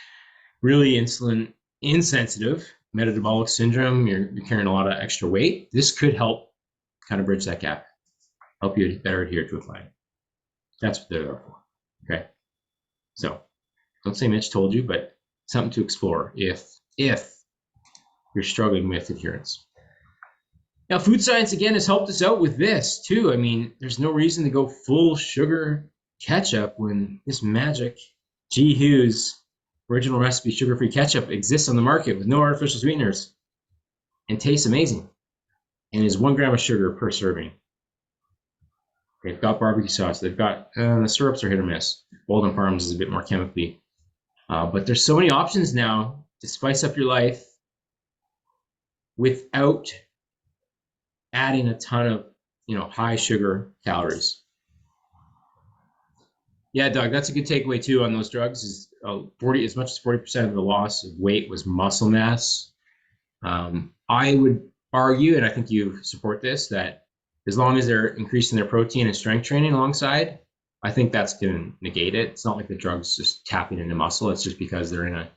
really insulin insensitive, metabolic syndrome, you're carrying a lot of extra weight, this could help kind of bridge that gap, help you better adhere to a plan. That's what they're there for. Okay. So don't say Mitch told you, but something to explore if you're struggling with adherence. Now, food science, again, has helped us out with this, too. I mean, there's no reason to go full sugar ketchup when this magic G. Hughes original recipe sugar-free ketchup exists on the market with no artificial sweeteners and tastes amazing and is 1 gram of sugar per serving. They've got barbecue sauce. They've got the syrups are hit or miss. Walden Farms is a bit more chemically, but there's so many options now to spice up your life without adding a ton of high sugar calories. Yeah, Doug, that's a good takeaway too on those drugs. Is 40 as much as 40% of the loss of weight was muscle mass. I would argue, and I think you support this, that as long as they're increasing their protein and strength training alongside, I think that's going to negate it. It's not like the drug's just tapping into muscle. It's just because they're in a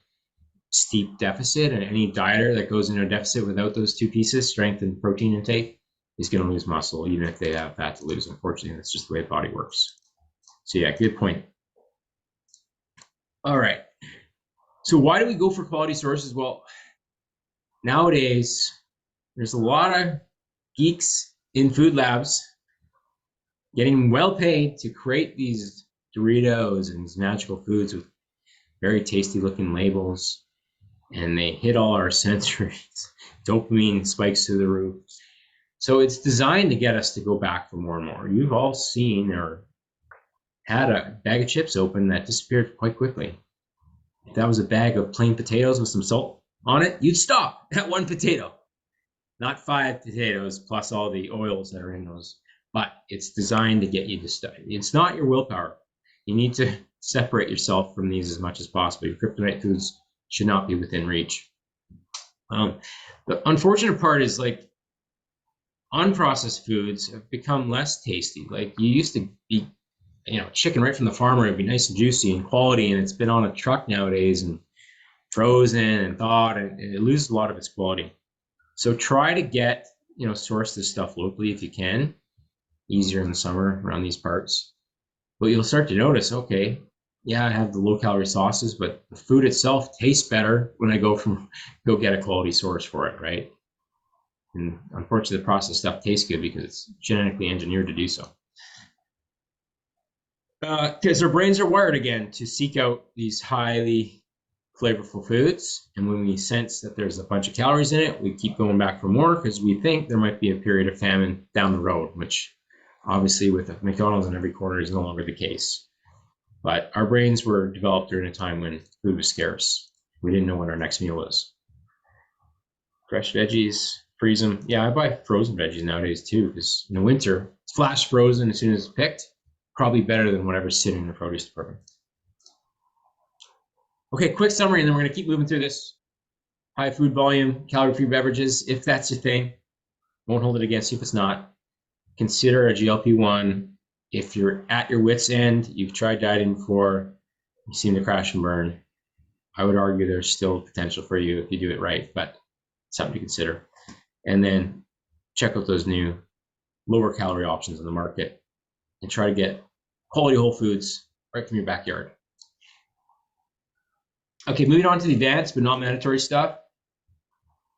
steep deficit, and any dieter that goes into a deficit without those two pieces, strength and protein intake, is going to lose muscle, even if they have fat to lose. Unfortunately, that's just the way the body works. So yeah, good point. All right. So why do we go for quality sources? Well, nowadays, there's a lot of geeks in food labs getting well paid to create these Doritos and these magical foods with very tasty looking labels, and they hit all our sensories. Dopamine spikes through the roof. So it's designed to get us to go back for more and more. You've all seen or had a bag of chips open that disappeared quite quickly. If that was a bag of plain potatoes with some salt on it, you'd stop at one potato, not 5 potatoes plus all the oils that are in those. But it's designed to get you to study. It's not your willpower. You need to separate yourself from these as much as possible. Your kryptonite foods should not be within reach. The unfortunate part is, like, unprocessed foods have become less tasty. Like, you used to be, chicken right from the farmer, it'd be nice and juicy and quality, and it's been on a truck nowadays and frozen and thawed, and it loses a lot of its quality. So try to get, source this stuff locally if you can. Easier in the summer around these parts. But you'll start to notice, okay, yeah, I have the low calorie sauces, but the food itself tastes better when I go get a quality source for it, right? And unfortunately, the processed stuff tastes good because it's genetically engineered to do so. Because our brains are wired again to seek out these highly flavorful foods, and when we sense that there's a bunch of calories in it, we keep going back for more because we think there might be a period of famine down the road, which obviously with a McDonald's in every corner is no longer the case. But our brains were developed during a time when food was scarce. We didn't know what our next meal was. Fresh veggies, freeze them. Yeah, I buy frozen veggies nowadays too, because in the winter, it's flash frozen as soon as it's picked. Probably better than whatever's sitting in the produce department. Okay, quick summary, and then we're going to keep moving through this. High food volume, calorie-free beverages, if that's your thing. Won't hold it against you if it's not. Consider a GLP-1. If you're at your wit's end, you've tried dieting before, you seem to crash and burn, I would argue there's still potential for you if you do it right, but something to consider. And then check out those new lower calorie options in the market and try to get quality whole foods right from your backyard. Okay, moving on to the advanced but not mandatory stuff.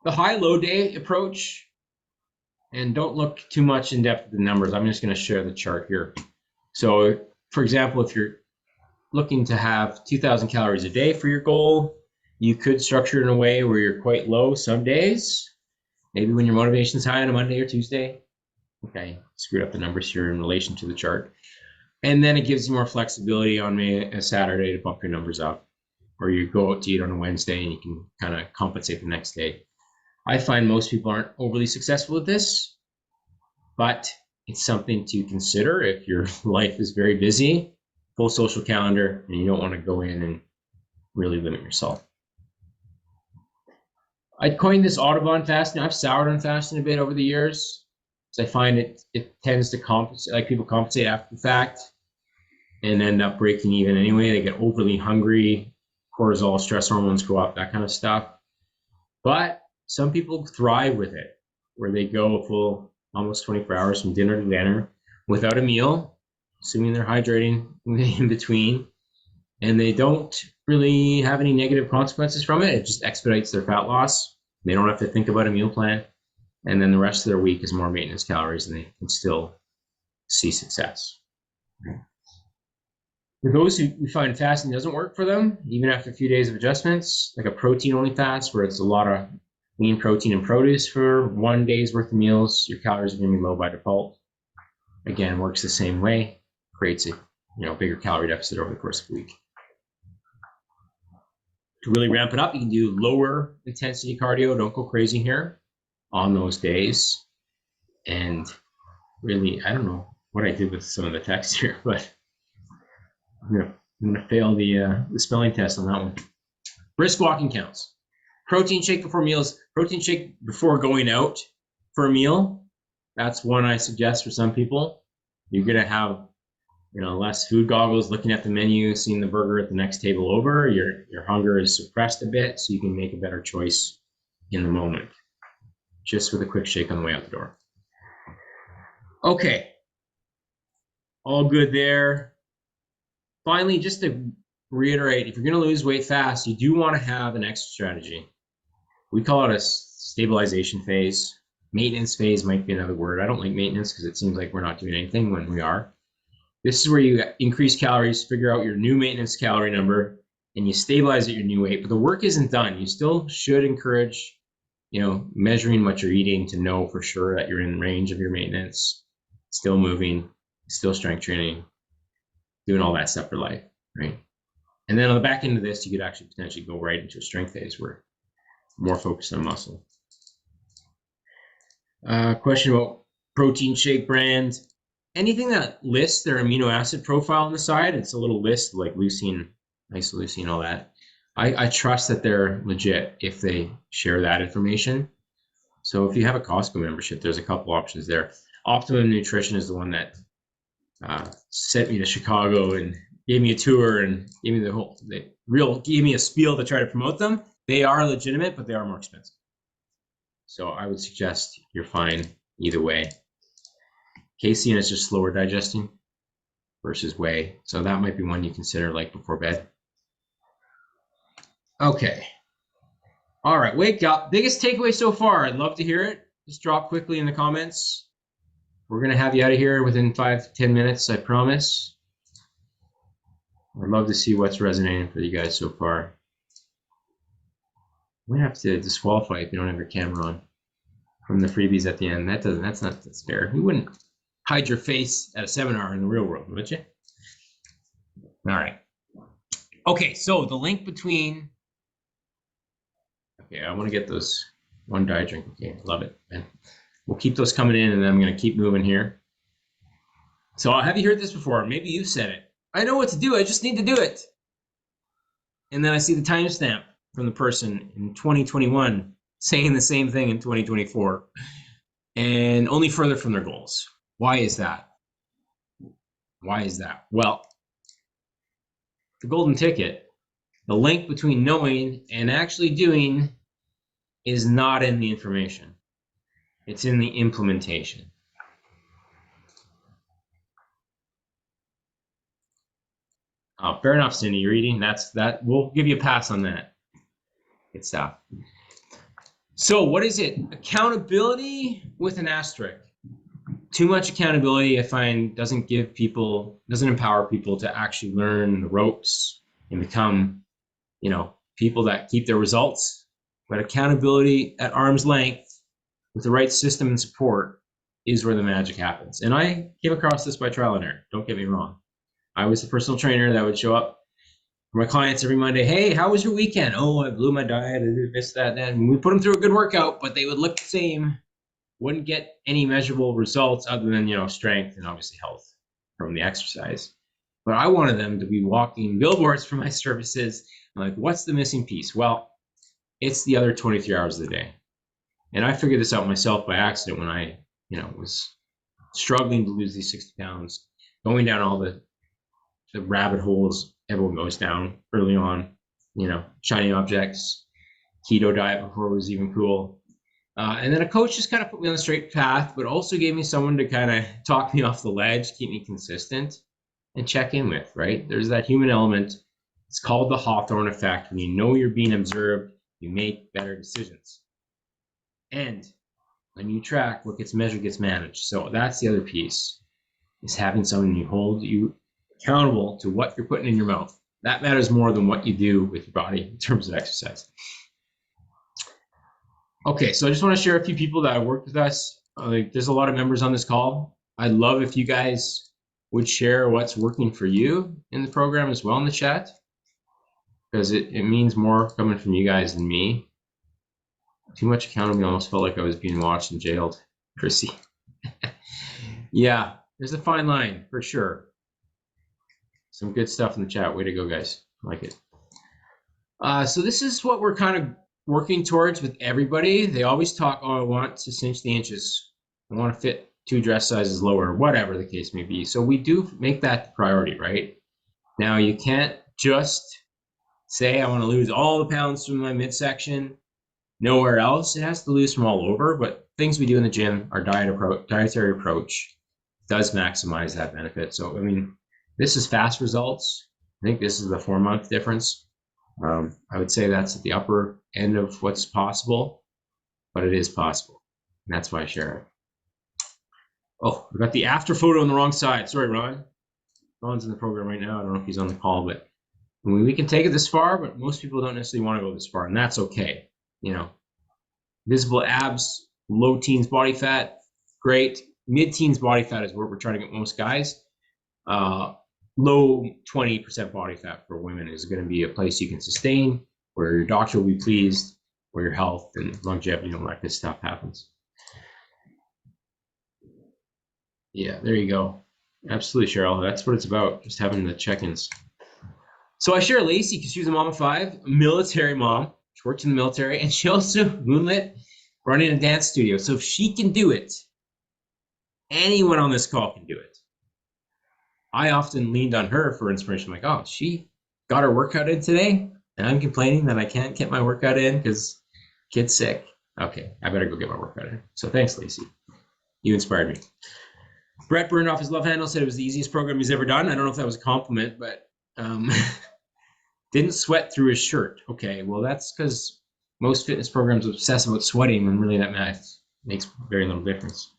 The high-low day approach, and don't look too much in depth at the numbers. I'm just going to share the chart here. So, for example, if you're looking to have 2,000 calories a day for your goal, you could structure it in a way where you're quite low some days. Maybe when your motivation's high on a Monday or Tuesday. Okay, screwed up the numbers here in relation to the chart. And then it gives you more flexibility on a Saturday to bump your numbers up. Or you go out to eat on a Wednesday and you can kind of compensate the next day. I find most people aren't overly successful with this, but it's something to consider if your life is very busy, full social calendar, and you don't want to go in and really limit yourself. I'd coined this Audubon fasting. I've soured on fasting a bit over the years, because I find it tends to compensate, like people compensate after the fact and end up breaking even anyway. They get overly hungry, cortisol, stress hormones go up, that kind of stuff. But some people thrive with it, where they go full almost 24 hours from dinner to dinner without a meal, assuming they're hydrating in between, and they don't really have any negative consequences from it. It just expedites their fat loss. They don't have to think about a meal plan, and then the rest of their week is more maintenance calories, and they can still see success. For those who find fasting doesn't work for them, even after a few days of adjustments, like a protein-only fast where it's a lot of lean protein and produce for 1 day's worth of meals, your calories are going to be low by default. again, works the same way, creates a bigger calorie deficit over the course of a week. To really ramp it up, you can do lower intensity cardio. Don't go crazy here on those days. And really, I don't know what I did with some of the text here, but I'm gonna fail the spelling test on that one. Brisk walking counts. Protein shake before meals. Protein shake before going out for a meal. That's one I suggest for some people. You're gonna have less food goggles, looking at the menu, seeing the burger at the next table over. Your hunger is suppressed a bit, so you can make a better choice in the moment, just with a quick shake on the way out the door. Okay, all good there. Finally, just to reiterate, if you're going to lose weight fast, you do want to have an exit strategy. We call it a stabilization phase. Maintenance phase might be another word. I don't like maintenance because it seems like we're not doing anything when we are. This is where you increase calories, figure out your new maintenance calorie number, and you stabilize at your new weight. But the work isn't done. You still should encourage, measuring what you're eating to know for sure that you're in range of your maintenance, still moving, still strength training, doing all that stuff for life, right? And then on the back end of this, you could actually potentially go right into a strength phase where more focused on muscle. Question about protein shake brand. Anything that lists their amino acid profile on the side, it's a little list like leucine, isoleucine, all that. I trust that they're legit if they share that information. So if you have a Costco membership, there's a couple options there. Optimum Nutrition is the one that sent me to Chicago and gave me a tour and gave me a spiel to try to promote them. They are legitimate, but they are more expensive. So I would suggest you're fine either way. Casein is just slower digesting versus whey. So that might be one you consider like before bed. Okay. All right, wake up. Biggest takeaway so far. I'd love to hear it. Just drop quickly in the comments. We're going to have you out of here within 5 to 10 minutes, I promise. I'd love to see what's resonating for you guys so far. We have to disqualify if you don't have your camera on from the freebies at the end. That's fair. You wouldn't hide your face at a seminar in the real world, would you? All right. Okay, so the link between. Okay, I want to get those one diet drink. Okay, love it. And we'll keep those coming in, and then I'm going to keep moving here. So have you heard this before? Maybe you said it. I know what to do. I just need to do it. And then I see the timestamp from the person in 2021 saying the same thing in 2024 and only further from their goals. Why is that? Why is that? Well, the golden ticket, the link between knowing and actually doing is not in the information. It's in the implementation. Oh, fair enough, Cindy. You're eating. That. We'll give you a pass on that. Good stuff. So what is it? Accountability with an asterisk. Too much accountability, I find, doesn't empower people to actually learn the ropes and become, people that keep their results. But accountability at arm's length with the right system and support is where the magic happens. And I came across this by trial and error. Don't get me wrong. I was the personal trainer that would show up for my clients every Monday. Hey, how was your weekend? Oh, I blew my diet. I did this, that, that. And we put them through a good workout, but they would look the same. Wouldn't get any measurable results other than, strength and obviously health from the exercise. But I wanted them to be walking billboards for my services. I'm like, what's the missing piece? Well, it's the other 23 hours of the day. And I figured this out myself by accident when I, was struggling to lose these 60 pounds, going down all the rabbit holes everyone goes down early on, shiny objects, keto diet before it was even cool. And then a coach just kind of put me on the straight path, but also gave me someone to kind of talk me off the ledge, keep me consistent, and check in with, right? There's that human element. It's called the Hawthorne effect. When you know you're being observed, you make better decisions. And when you track, what gets measured gets managed. So that's the other piece, is having someone you hold you accountable to what you're putting in your mouth. That matters more than what you do with your body in terms of exercise. Okay, so I just want to share a few people that have worked with us. There's a lot of members on this call. I'd love if you guys would share what's working for you in the program as well in the chat, because it means more coming from you guys than me. Too much accountability, almost felt like I was being watched and jailed. Chrissy. Yeah, there's a fine line for sure. Some good stuff in the chat. Way to go, guys. I like it. So this is what we're kind of working towards with everybody. They always talk, oh, I want to cinch the inches. I want to fit 2 dress sizes lower, whatever the case may be. So we do make that the priority, right? Now, you can't just say, I want to lose all the pounds from my midsection, nowhere else. It has to lose from all over, but things we do in the gym, our dietary approach does maximize that benefit. So, I mean, this is fast results. I think this is the 4-month difference. I would say that's at the upper end of what's possible, but it is possible. And that's why I share it. Oh, we got the after photo on the wrong side. Sorry, Ron. Ron's in the program right now. I don't know if he's on the call, but I mean, we can take it this far, but most people don't necessarily want to go this far, and that's okay. You know, visible abs, low teens body fat, great. Mid-teens body fat is where we're trying to get most guys. Low 20% body fat for women is going to be a place you can sustain, where your doctor will be pleased, where your health and longevity and all that good stuff happens. Yeah, there you go. Absolutely, Cheryl. That's what it's about, just having the check-ins. So I share Lacey because she was a mom of 5, a military mom. She worked in the military, and she also moonlit running a dance studio. So if she can do it, anyone on this call can do it. I often leaned on her for inspiration. I'm like, oh, she got her workout in today, and I'm complaining that I can't get my workout in because kid's sick. Okay, I better go get my workout in. So thanks, Lacey. You inspired me. Brett burned off his love handle, said it was the easiest program he's ever done. I don't know if that was a compliment, but didn't sweat through his shirt. Okay, well, that's because most fitness programs obsess about sweating when really that makes very little difference.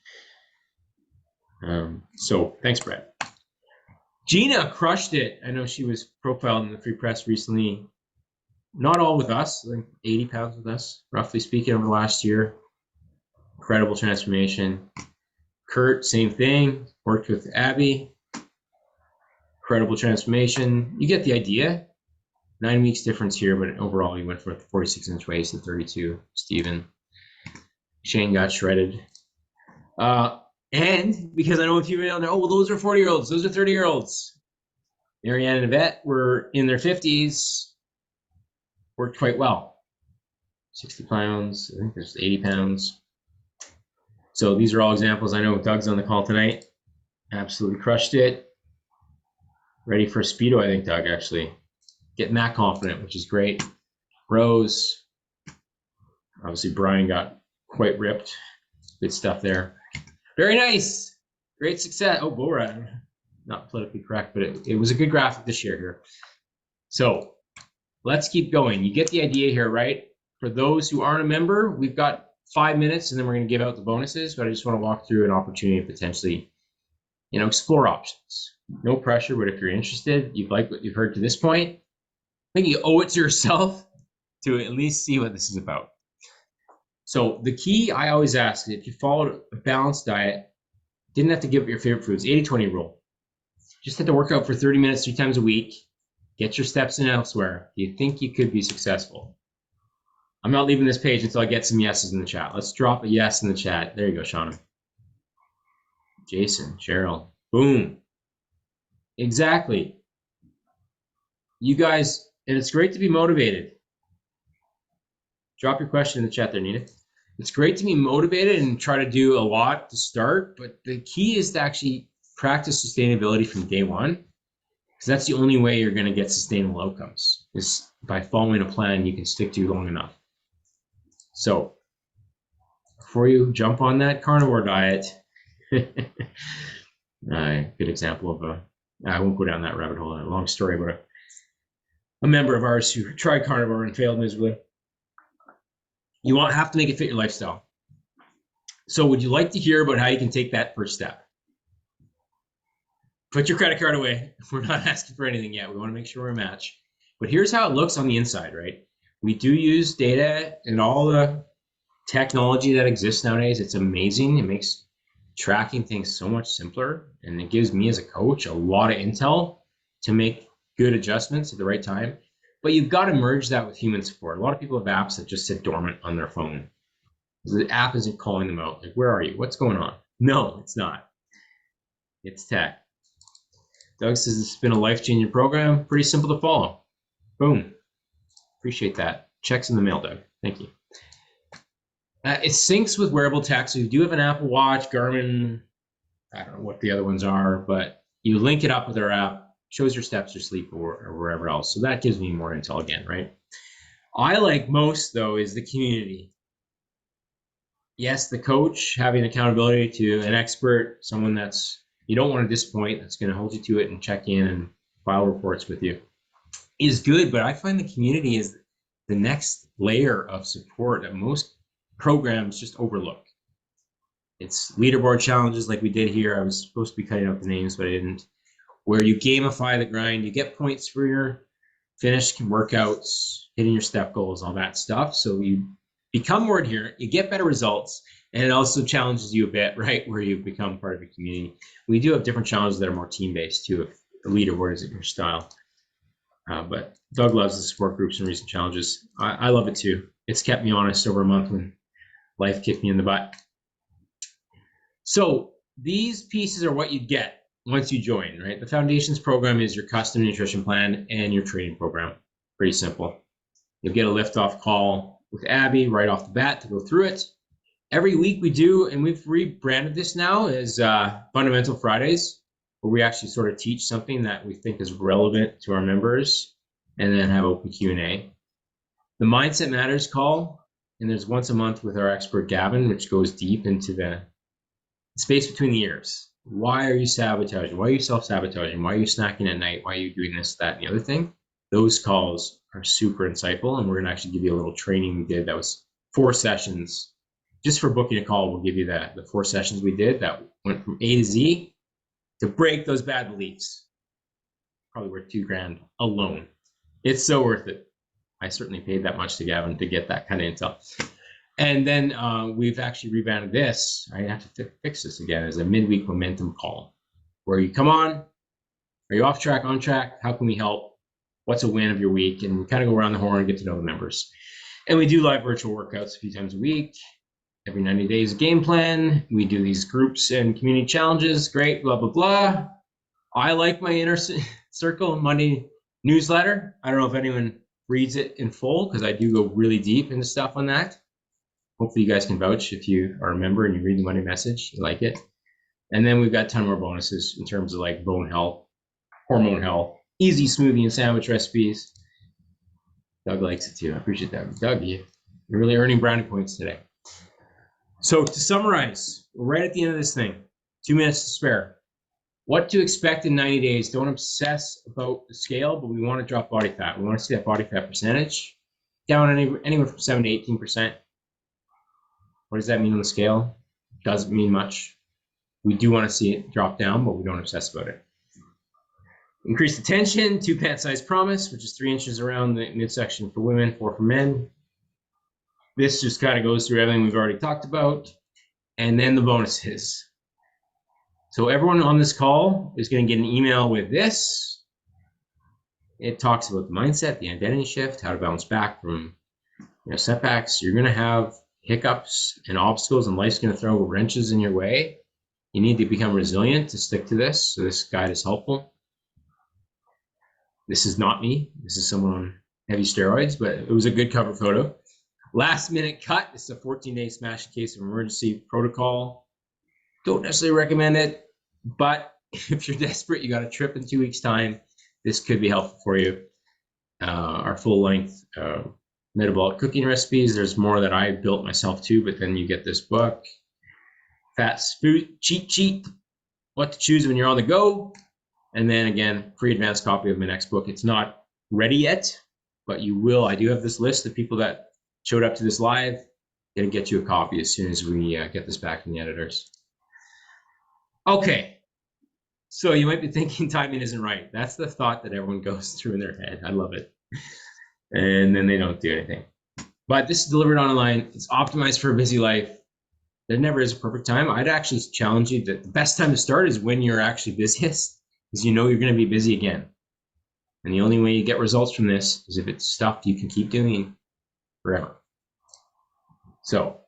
So thanks, Brett. Gina crushed it. I know she was profiled in the Free Press recently. Not all with us, like 80 pounds with us, roughly speaking, over the last year. Incredible transformation. Kurt, same thing. Worked with Abby. Incredible transformation. You get the idea. 9 weeks difference here, but overall, he went from 46-inch waist to 32. Steven. Shane got shredded. And because I know a few people know, oh, well, those are 40-year-olds, those are 30-year-olds. Marianne and Yvette were in their 50s, worked quite well. 60 pounds, I think there's 80 pounds. So these are all examples. I know Doug's on the call tonight. Absolutely crushed it. Ready for Speedo, I think, Doug, actually. Getting that confident, which is great. Rose. Obviously, Brian got quite ripped. Good stuff there. Very nice. Great success. Oh, Bora. Not politically correct, but it was a good graphic to share here. So let's keep going. You get the idea here, right? For those who aren't a member, we've got 5 minutes, and then we're going to give out the bonuses, but I just want to walk through an opportunity to potentially, you know, explore options. No pressure, but if you're interested, you've liked what you've heard to this point, I think you owe it to yourself to at least see what this is about. So the key I always ask is if you followed a balanced diet, didn't have to give up your favorite foods, 80-20 rule. Just had to work out for 30 minutes 3 times a week, get your steps in elsewhere. Do you think you could be successful? I'm not leaving this page until I get some yeses in the chat. Let's drop a yes in the chat. There you go, Shauna. Jason, Cheryl, boom. Exactly. You guys, and it's great to be motivated. Drop your question in the chat there, Nina. It's great to be motivated and try to do a lot to start, but the key is to actually practice sustainability from day one, because that's the only way you're going to get sustainable outcomes, is by following a plan you can stick to long enough. So before you jump on that carnivore diet, good example of I won't go down that rabbit hole. A long story about a member of ours who tried carnivore and failed miserably. You won't have to make it fit your lifestyle. So would you like to hear about how you can take that first step? Put your credit card away. We're not asking for anything yet. We want to make sure we're a match. But here's how it looks on the inside, right? We do use data and all the technology that exists nowadays. It's amazing. It makes tracking things so much simpler, and it gives me as a coach a lot of intel to make good adjustments at the right time. But you've got to merge that with human support. A lot of people have apps that just sit dormant on their phone. The app isn't calling them out. Like, where are you? What's going on? No, it's not. It's tech. Doug says it's been a life-changing program. Pretty simple to follow. Boom. Appreciate that. Checks in the mail, Doug. Thank you. It syncs with wearable tech. So you do have an Apple Watch, Garmin. I don't know what the other ones are, but you link it up with our app, shows your steps, your sleep, or wherever else. So that gives me more intel again, right? I like most, though, is the community. Yes, the coach having accountability to an expert, someone that's you don't want to disappoint, that's going to hold you to it and check in and file reports with you, is good. But I find the community is the next layer of support that most programs just overlook. It's leaderboard challenges like we did here. I was supposed to be cutting out the names, but I didn't. Where you gamify the grind, you get points for your finished workouts, hitting your step goals, all that stuff. So you become more adherent, you get better results, and it also challenges you a bit, right? Where you become part of a community. We do have different challenges that are more team-based too, if the leaderboard isn't your style. But Doug loves the support groups and recent challenges. I love it too. It's kept me honest over a month when life kicked me in the butt. So these pieces are what you get once you join, right? The Foundations program is your custom nutrition plan and your training program. Pretty simple. You'll get a liftoff call with Abby right off the bat to go through it. Every week we do, and we've rebranded this now as Fundamental Fridays, where we actually sort of teach something that we think is relevant to our members and then have open Q&A. The Mindset Matters call, and there's once a month with our expert Gavin, which goes deep into the space between the ears. Why are you sabotaging? Why are you self-sabotaging? Why are you snacking at night? Why are you doing this, that, and the other thing? Those calls are super insightful, and we're going to actually give you a little training we did that was 4 sessions. Just for booking a call, we'll give you the 4 sessions we did that went from A to Z to break those bad beliefs. Probably worth $2,000 alone. It's so worth it. I certainly paid that much to Gavin to get that kind of intel. And then we've actually rebranded this. I have to fix this again as a midweek momentum call, where you come on. Are you off track, on track? How can we help? What's a win of your week? And we kind of go around the horn and get to know the members. And we do live virtual workouts a few times a week. Every 90 days, game plan. We do these groups and community challenges. Great, blah, blah, blah. I like my inner circle Monday newsletter. I don't know if anyone reads it in full because I do go really deep into stuff on that. Hopefully you guys can vouch if you are a member and you read the Monday message, you like it. And then we've got a ton more bonuses in terms of like bone health, hormone health, easy smoothie and sandwich recipes. Doug likes it too. I appreciate that. Doug, you're really earning brownie points today. So to summarize, we're right at the end of this thing. 2 minutes to spare. What to expect in 90 days. Don't obsess about the scale, but we want to drop body fat. We want to see that body fat percentage down anywhere from 7 to 18%. What does that mean on the scale? Doesn't mean much. We do want to see it drop down, but we don't obsess about it. Increase the tension, 2 pant size promise, which is 3 inches around the midsection for women, 4 for men. This just kind of goes through everything we've already talked about. And then the bonuses. So everyone on this call is going to get an email with this. It talks about the mindset, the identity shift, how to bounce back from setbacks. You're going to have hiccups and obstacles, and life's going to throw wrenches in your way. You need to become resilient to stick to this. So this guide is helpful. This is not me. This is someone on heavy steroids, but it was a good cover photo. Last minute cut. This is a 14-day smash case of emergency protocol. Don't necessarily recommend it, but if you're desperate, you got a trip in 2 weeks' time, this could be helpful for you. Our full-length metabolic cooking recipes. There's more that I built myself too, but then you get this book. Fast food cheat sheet. What to choose when you're on the go. And then again, free advanced copy of my next book. It's not ready yet, but you will. I do have this list of people that showed up to this live. Gonna get you a copy as soon as we get this back from the editors. Okay, so you might be thinking timing isn't right. That's the thought that everyone goes through in their head. I love it. And then they don't do anything. But this is delivered online. It's optimized for a busy life. there never is a perfect time. I'd actually challenge you that the best time to start is when you're actually busiest, because you know you're going to be busy again. And the only way you get results from this is if it's stuff you can keep doing forever. So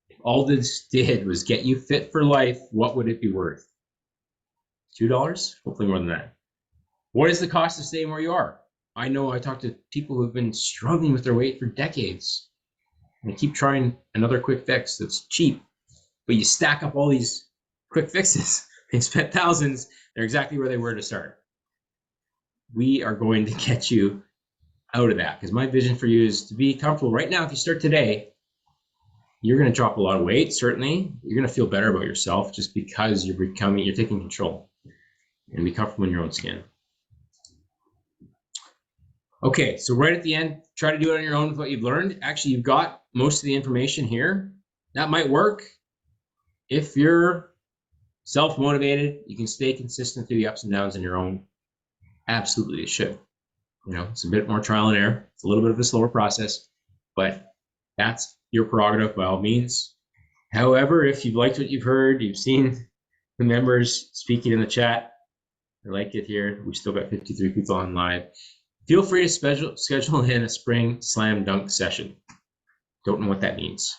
if all this did was get you fit for life, what would it be worth? $2? Hopefully more than that. What is the cost of staying where you are? I know I talk to people who've been struggling with their weight for decades. And they keep trying another quick fix that's cheap. But you stack up all these quick fixes. They spent thousands. They're exactly where they were to start. We are going to get you out of that, because my vision for you is to be comfortable. Right now, if you start today, you're going to drop a lot of weight, certainly. You're going to feel better about yourself just because you're taking control and be comfortable in your own skin. Okay, so right at the end, try to do it on your own with what you've learned. Actually, you've got most of the information here. That might work. If you're self-motivated, you can stay consistent through the ups and downs on your own. Absolutely, it should. You know, it's a bit more trial and error. It's a little bit of a slower process, but that's your prerogative by all means. However, if you've liked what you've heard, you've seen the members speaking in the chat, I like it here. We've still got 53 people on live. Feel free to schedule in a spring slam dunk session. Don't know what that means.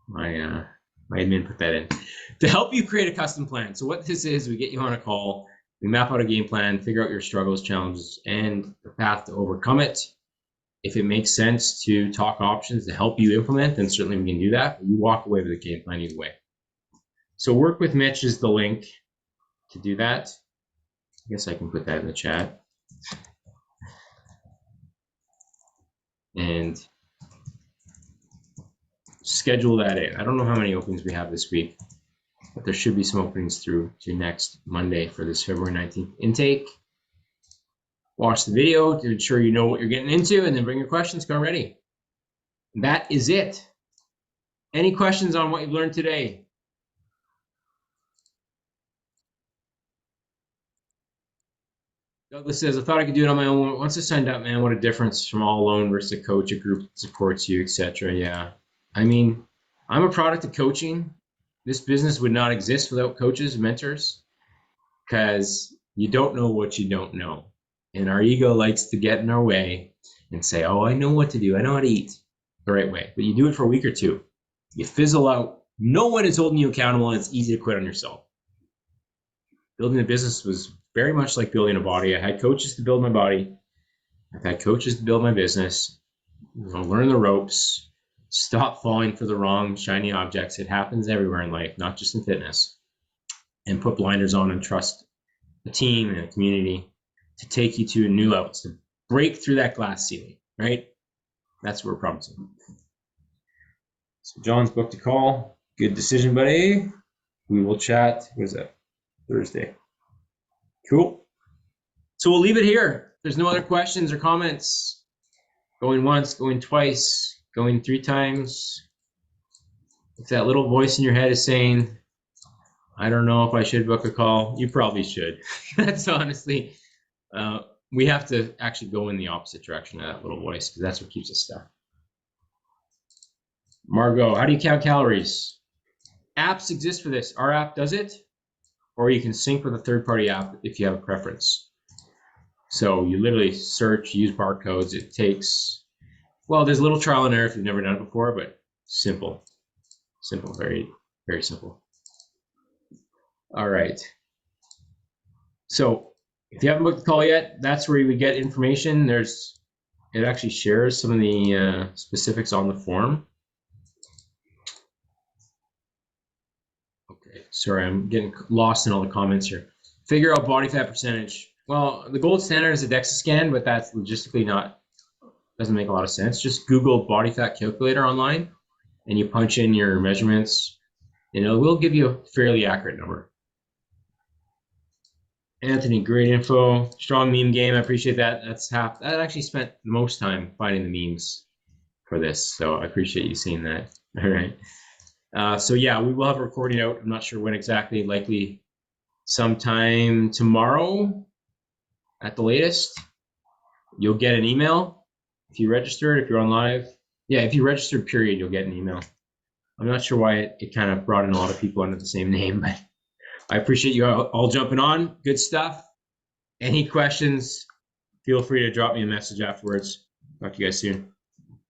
My admin put that in. To help you create a custom plan. So what this is, we get you on a call, we map out a game plan, figure out your struggles, challenges, and the path to overcome it. If it makes sense to talk options to help you implement, then certainly we can do that. You walk away with a game plan either way. So Work with Mitch is the link to do that. I guess I can put that in the chat. And schedule that in. I don't know how many openings we have this week, but there should be some openings through to next Monday for this February 19th intake. Watch the video to ensure you know what you're getting into, and then bring your questions. Come ready. That is it. Any questions on what you've learned today? Douglas says, I thought I could do it on my own. Once I signed up, man, what a difference from all alone versus a coach, a group that supports you, etc. Yeah. I mean, I'm a product of coaching. This business would not exist without coaches, mentors, because you don't know what you don't know. And our ego likes to get in our way and say, oh, I know what to do. I know how to eat the right way. But you do it for a week or two. You fizzle out. No one is holding you accountable, and it's easy to quit on yourself. Building a business was very much like building a body. I had coaches to build my body. I've had coaches to build my business. Learn the ropes. Stop falling for the wrong shiny objects. It happens everywhere in life, not just in fitness. And put blinders on and trust a team and a community to take you to new levels, to break through that glass ceiling, right? That's what we're promising. So John's booked a call. Good decision, buddy. We will chat. What is that? Thursday. Cool. So we'll leave it here. If there's no other questions or comments. Going once, going twice, going 3 times. If that little voice in your head is saying, I don't know if I should book a call, you probably should. That's honestly, we have to actually go in the opposite direction of that little voice, because that's what keeps us stuck. Margot, how do you count calories? Apps exist for this. Our app does it, or you can sync with a third-party app if you have a preference. So you literally search, use barcodes. It takes, well, there's a little trial and error if you've never done it before, but simple. Simple, very, very simple. All right. So if you haven't booked the call yet, that's where you would get information. It actually shares some of the specifics on the form. Okay, sorry, I'm getting lost in all the comments here. Figure out body fat percentage. Well, the gold standard is a DEXA scan, but that's logistically doesn't make a lot of sense. Just Google body fat calculator online, and you punch in your measurements, and it will give you a fairly accurate number. Anthony, great info. Strong meme game. I appreciate that. I actually spent the most time finding the memes for this, so I appreciate you seeing that. All right. So yeah, we will have a recording out. I'm not sure when exactly, likely sometime tomorrow at the latest. You'll get an email if you registered, if you're on live. Yeah, if you registered, period, you'll get an email. I'm not sure why it kind of brought in a lot of people under the same name, but I appreciate you all jumping on. Good stuff. Any questions? Feel free to drop me a message afterwards. Talk to you guys soon.